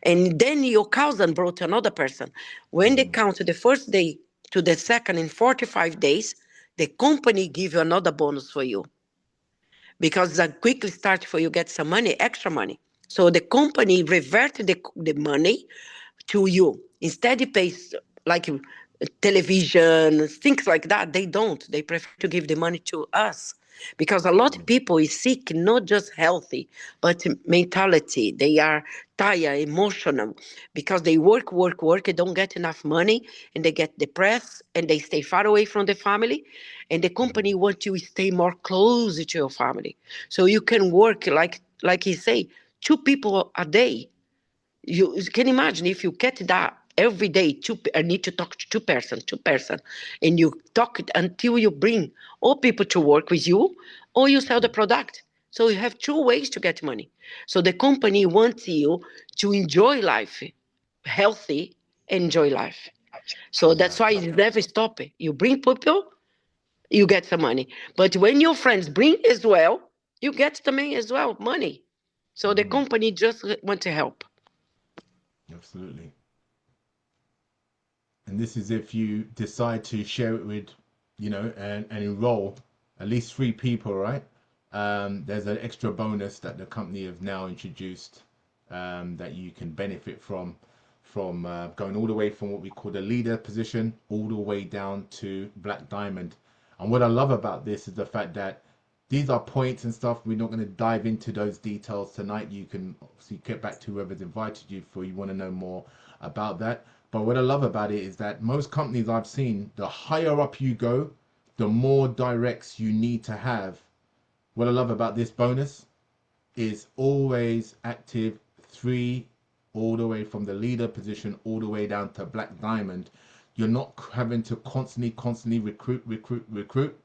And then your cousin brought another person. When they count the first day to the second in 45 days, the company give you another bonus for you. Because that quickly start for you get some money, extra money. So the company revert the money to you. Instead, it pays like television, things like that. They don't. They prefer to give the money to us because a lot of people is sick, not just healthy, but mentality. They are tired, emotional, because they work, they don't get enough money, and they get depressed, and they stay far away from the family, and the company wants you to stay more close to your family, so you can work like he say, two people a day. You can imagine if you get that every day. I need to talk to two person, and you talk it until you bring all people to work with you, or you sell the product. So you have two ways to get money. So the company wants you to enjoy life, healthy, enjoy life. So that's why you never stop it. You bring people, you get some money. But when your friends bring as well, you get the money as well, money. So the company just want to help. Absolutely. And this is if you decide to share it with, and enroll at least 3 people, right? There's an extra bonus that the company have now introduced, that you can benefit from going all the way from what we call the leader position all the way down to black diamond. And what I love about this is the fact that these are points and stuff. We're not going to dive into those details tonight. You can obviously get back to whoever's invited you for you want to know more about that. But what I love about it is that most companies I've seen, the higher up you go, the more directs you need to have. What I love about this bonus is always active 3, all the way from the leader position all the way down to black diamond. You're not having to constantly recruit.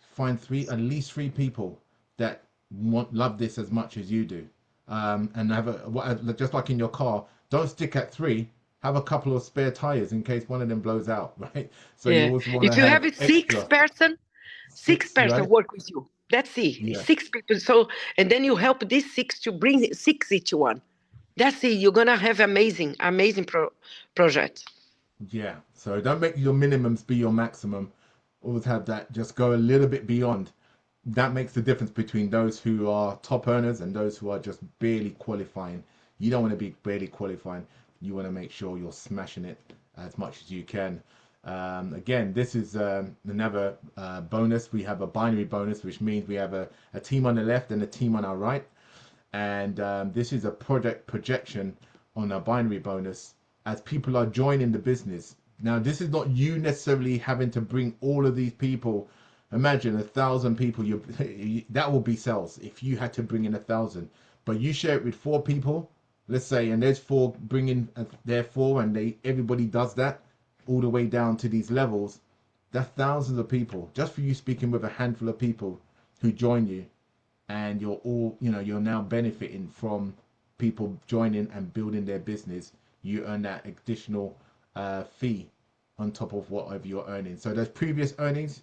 Find at least 3 people that love this as much as you do, and just like in your car. Don't stick at 3. Have a couple of spare tires in case one of them blows out, right? So you Yeah. also want to If you have have a six extra person, six six, person right? work with you. That's it. Yeah, Six people. So and then you help these six to bring six each one. That's it. You're gonna have amazing project. yeah. So don't make your minimums be your maximum. Always have that. Just go a little bit beyond. That makes the difference between those who are top earners and those who are just barely qualifying. You don't want to be barely qualifying. You want to make sure you're smashing it as much as you can. Again, this is another bonus. We have a binary bonus, which means we have a team on the left and a team on our right. And this is a project projection on a binary bonus as people are joining the business. Now, this is not you necessarily having to bring all of these people. Imagine 1,000 people. That will be sales if you had to bring in 1,000. But you share it with 4 people, let's say, and there's 4 bringing their 4, and everybody does that all the way down to these levels. That's thousands of people just for you speaking with a handful of people who join you, and you're now benefiting from people joining and building their business. You earn that additional fee on top of whatever you're earning. So those previous earnings,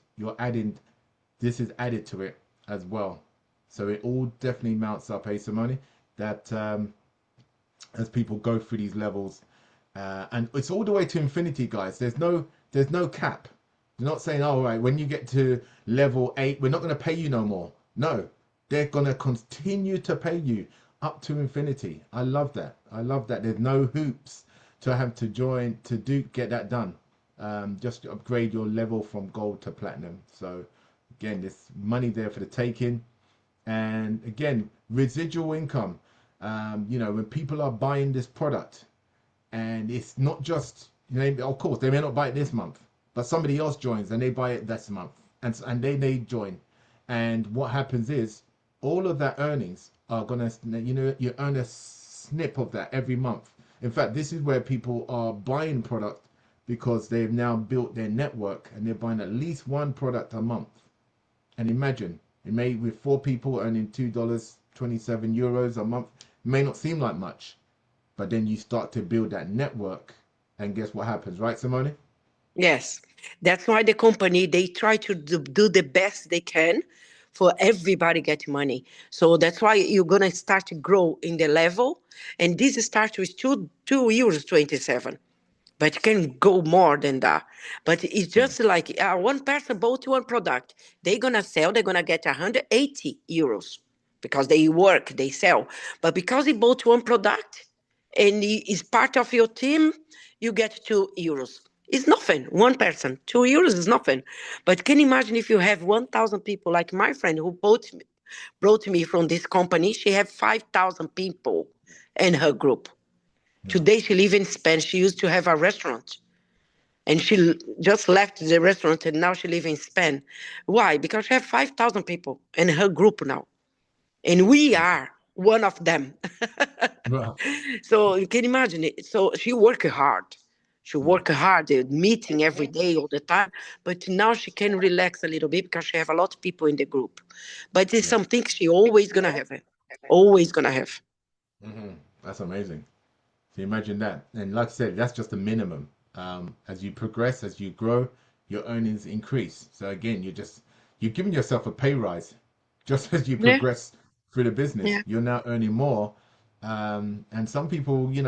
this is added to it as well. So it all definitely mounts up, hey Simone, that as people go through these levels, and it's all the way to infinity, guys. There's no cap. They're not saying, all right, when you get to level 8, we're not going to pay you no more. No, they're going to continue to pay you up to infinity. I love that. There's no hoops to have to join to get that done. Just to upgrade your level from gold to platinum. So again, there's money there for the taking. And again, residual income. When people are buying this product, and it's not just, of course they may not buy it this month, but somebody else joins and they buy it this month, and they join, and what happens is all of that earnings are gonna, you earn a snip of that every month. In fact, this is where people are buying product because they've now built their network and they're buying at least one product a month. And imagine, it may, with four people earning €2.27 a month, may not seem like much, but then you start to build that network, and guess what happens, right, Simone? Yes, that's why the company they try to do the best they can for everybody get money. So that's why you're gonna start to grow in the level, and this starts with €2 27, but you can go more than that. But it's Yeah, just like one person bought one product, they're gonna sell, they're gonna get €180 because they work, they sell. But because he bought one product and he is part of your team, you get €2. It's nothing. One person, €2 is nothing. But can you imagine if you have 1,000 people like my friend who brought me from this company? She had 5,000 people in her group. yeah, Today she lives in Spain. She used to have a restaurant and she just left the restaurant and now she lives in Spain. Why? Because she has 5,000 people in her group now. And we that's are one of them. well, So you can imagine it. So she worked hard. She yeah, worked hard, meeting every day, all the time. But now she can relax a little bit because she have a lot of people in the group. But it's yeah. something she always gonna have. Always gonna have. hmm that's amazing. So imagine that, and like I said, that's just the minimum. As you progress, as you grow, your earnings increase. So again, you're giving yourself a pay rise just as you Yeah, progress through the business. yeah, You're now earning more, and some people, just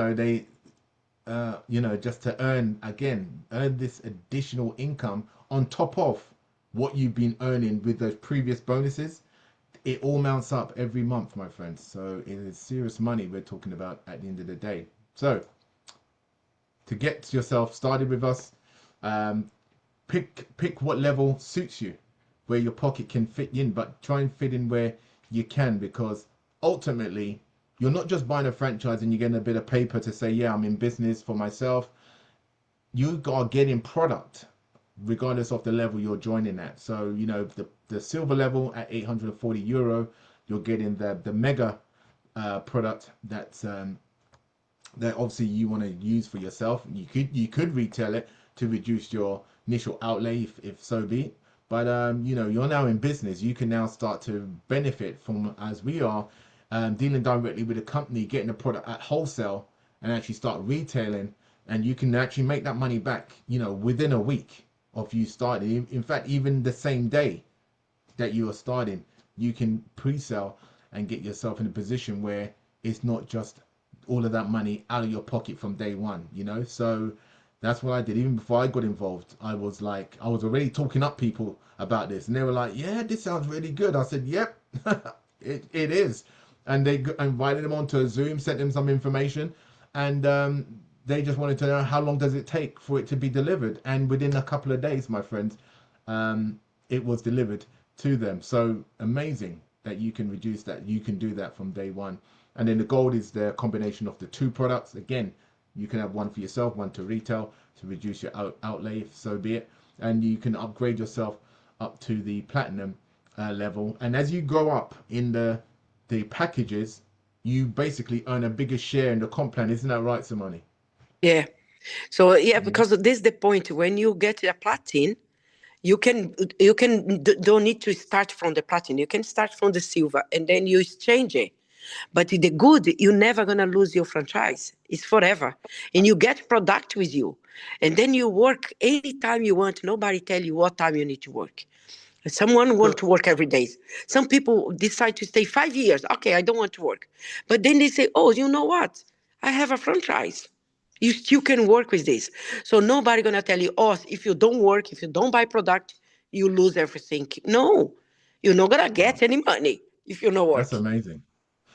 to earn this additional income on top of what you've been earning with those previous bonuses. It all mounts up every month, my friends. So it is serious money we're talking about at the end of the day. So to get yourself started with us, um, pick what level suits you, where your pocket can fit in, but try and fit in where you can, because ultimately you're not just buying a franchise and you're getting a bit of paper to say, yeah, I'm in business for myself. You are getting product regardless of the level you're joining at. So the silver level at €840, you're getting the mega product that obviously you want to use for yourself. You could retail it to reduce your initial outlay, if so be. But you're now in business. You can now start to benefit from, as we are, dealing directly with a company, getting a product at wholesale, and actually start retailing, and you can actually make that money back, within a week of you starting. In fact, even the same day that you are starting, you can pre-sell and get yourself in a position where it's not just all of that money out of your pocket from day one. So that's what I did. Even before I got involved, I was already talking up people about this, and they were like, yeah, this sounds really good. I said, yep, it is. And they invited them onto a Zoom, sent them some information, and they just wanted to know how long does it take for it to be delivered. And within a couple of days, my friends, it was delivered to them. So amazing that you can reduce that. You can do that from day one. And then the gold is the combination of the two products. Again, you can have one for yourself, one to retail to reduce your outlay, if so be it. And you can upgrade yourself up to the platinum level. And as you go up in the packages, you basically earn a bigger share in the comp plan. Isn't that right, Simone? yeah. So yeah, Yeah. because this is the point. When you get a platinum, you can don't need to start from the platinum. You can start from the silver and then you exchange it. But the good, you're never gonna lose your franchise. It's forever, and you get product with you, and then you work anytime you want. Nobody tell you what time you need to work. Someone want So to work every day. Some people decide to stay 5 years. Okay, I don't want to work, but then they say, "Oh, you know what? I have a franchise. You still can work with this." So nobody gonna tell you, "Oh, if you don't work, if you don't buy product, you lose everything." No, you're not gonna wow, get any money if you don't that's work. amazing.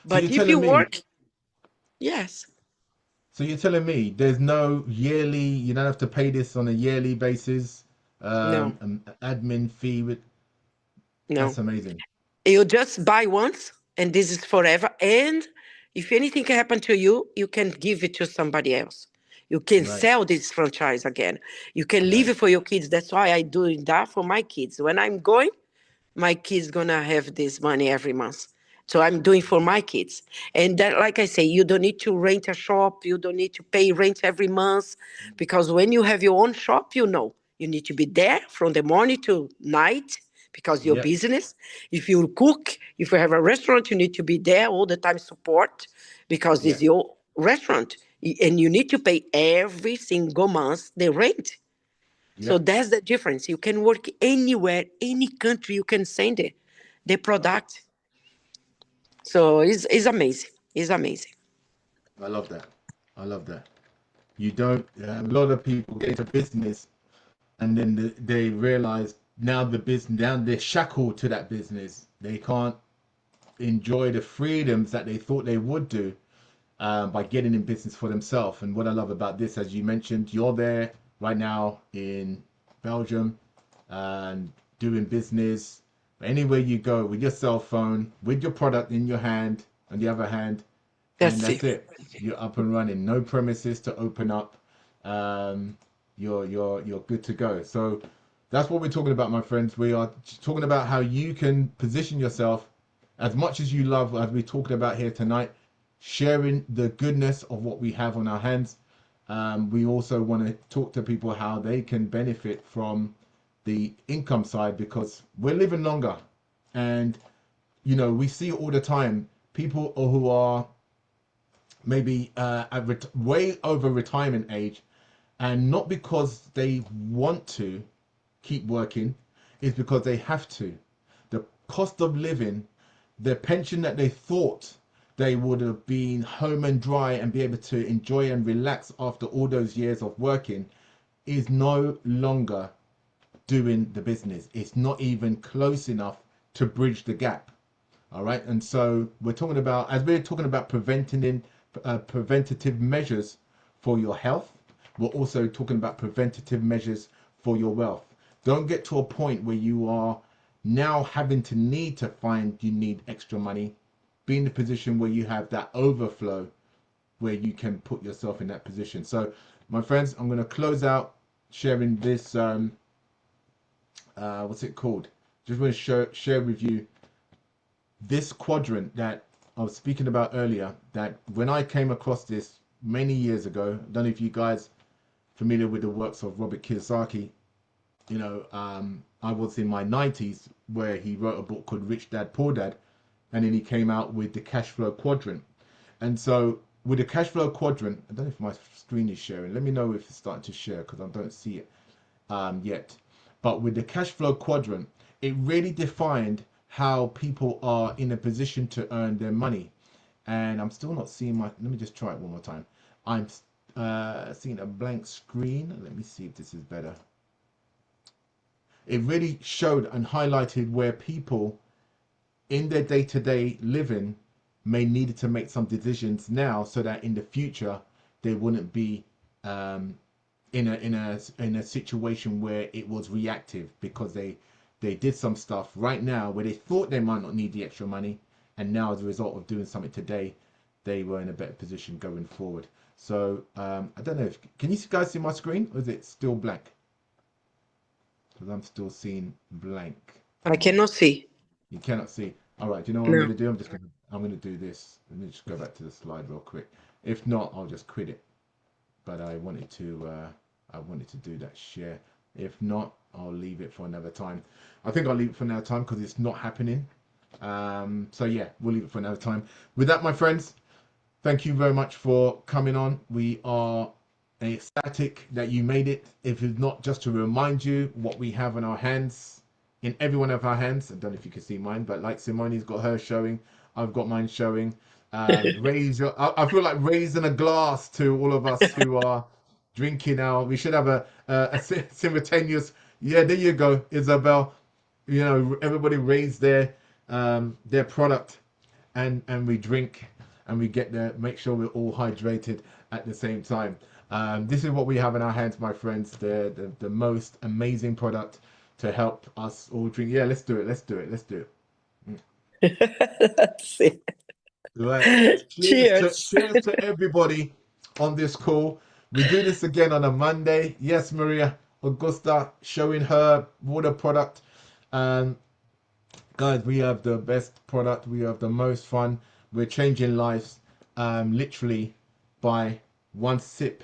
So But you're if you telling me work, yes, So you're telling me there's no yearly, you don't have to pay this on a yearly basis, no, an admin fee with, no. that's amazing. You just buy once, and this is forever. And if anything can happen to you, you can give it to somebody else. You can Right. sell this franchise again. You can leave Right. it for your kids. That's why I do that for my kids. When I'm going, my kids gonna have this money every month. So I'm doing for my kids. And that, like I say, you don't need to rent a shop. You don't need to pay rent every month, because when you have your own shop, you need to be there from the morning to night because your Yep. business. If you cook, if you have a restaurant, you need to be there all the time, support, because it's Yes. your restaurant. And you need to pay every single month the rent. So Yep. that's the difference. You can work anywhere, any country, you can send it, the product. So it's amazing. It's amazing. I love that. I love that. You don't. A lot of people get into business, and then they realize now the business, now they're shackled to that business. They can't enjoy the freedoms that they thought they would do by getting in business for themselves. And what I love about this, as you mentioned, you're there right now in Belgium and doing business anywhere you go with your cell phone, with your product in your hand, on the other hand, and That's that's it. it. You're up and running. No premises to open up. Um, you're good to go. So that's what we're talking about, my friends. We are talking about how you can position yourself as much as you love, as we're talking about here tonight, sharing the goodness of what we have on our hands. We also want to talk to people how they can benefit from the income side because we're living longer, and we see it all the time. People who are maybe way over retirement age, and not because they want to keep working, is because they have to. The cost of living, the pension that they thought they would have been home and dry and be able to enjoy and relax after all those years of working, is no longer doing the business. It's not even close enough to bridge the gap. All right, and so we're talking about preventative measures for your health. We're also talking about preventative measures for your wealth. Don't get to a point where you are now having to you need extra money. Be in the position where you have that overflow, where you can put yourself in that position. So, my friends, I'm going to close out sharing this. What's it called? Just want to share with you this quadrant that I was speaking about earlier, that when I came across this many years ago, I don't know if you guys familiar with the works of Robert Kiyosaki. I was in my 90s where he wrote a book called Rich Dad Poor Dad, and then he came out with the cash flow quadrant. And so with the cash flow quadrant, I don't know if my screen is sharing. Let me know if it's starting to share because I don't see it yet. But with the cash flow quadrant, it really defined how people are in a position to earn their money. And I'm still not seeing let me just try it one more time. I'm seeing a blank screen. Let me see if this is better. It really showed and highlighted where people in their day-to-day living may need to make some decisions now so that in the future they wouldn't be in a situation where it was reactive because they did some stuff right now where they thought they might not need the extra money, and now as a result of doing something today, they were in a better position going forward. So I don't know if can you guys see my screen, or is it still blank? Because I'm still seeing blank. I cannot see. You cannot see. All right. Do you know what I'm No. going to do? I'm going to do this. Let me just go back to the slide real quick. If not, I'll just quit it. But I wanted to do that share. If not, I'll leave it for another time. I think I'll leave it for another time because it's not happening. So yeah, we'll leave it for another time. With that, my friends, thank you very much for coming on. We are ecstatic that you made it. If it's not, just to remind you what we have in our hands, in every one of our hands. I don't know if you can see mine, but like Simone's got hers showing, I've got mine showing. I feel like raising a glass to all of us who are drinking now. We should have a simultaneous. Yeah, there you go, Isabel. Everybody raise their product, and we drink, and we make sure we're all hydrated at the same time. This is what we have in our hands, my friends. The most amazing product to help us all drink. Yeah, let's do it. Let's do it. Let's do it. That's it. Right. Cheers. Cheers to everybody on this call. We do this again on a Monday. Yes, Maria Augusta showing her water product. Um, Guys, we have the best product. We have the most fun. We're changing lives, literally by one sip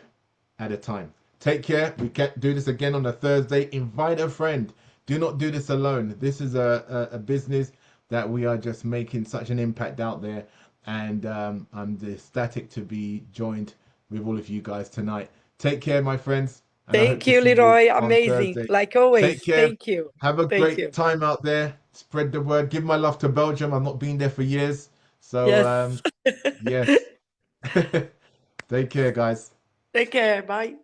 at a time. Take care. We can do this again on a Thursday. Invite a friend. Do not do this alone. This is a business that we are just making such an impact out there. And I'm ecstatic to be joined with all of you guys tonight. Take care, my friends. And I hope Thank to you, see you Leroy. on Amazing. Thursday. Like Take always. care. Thank you. Have a Thank great you. time out there. Spread the word. Give my love to Belgium. I've not been there for years. So, Yes. yes. Take care, guys. Take care. Bye.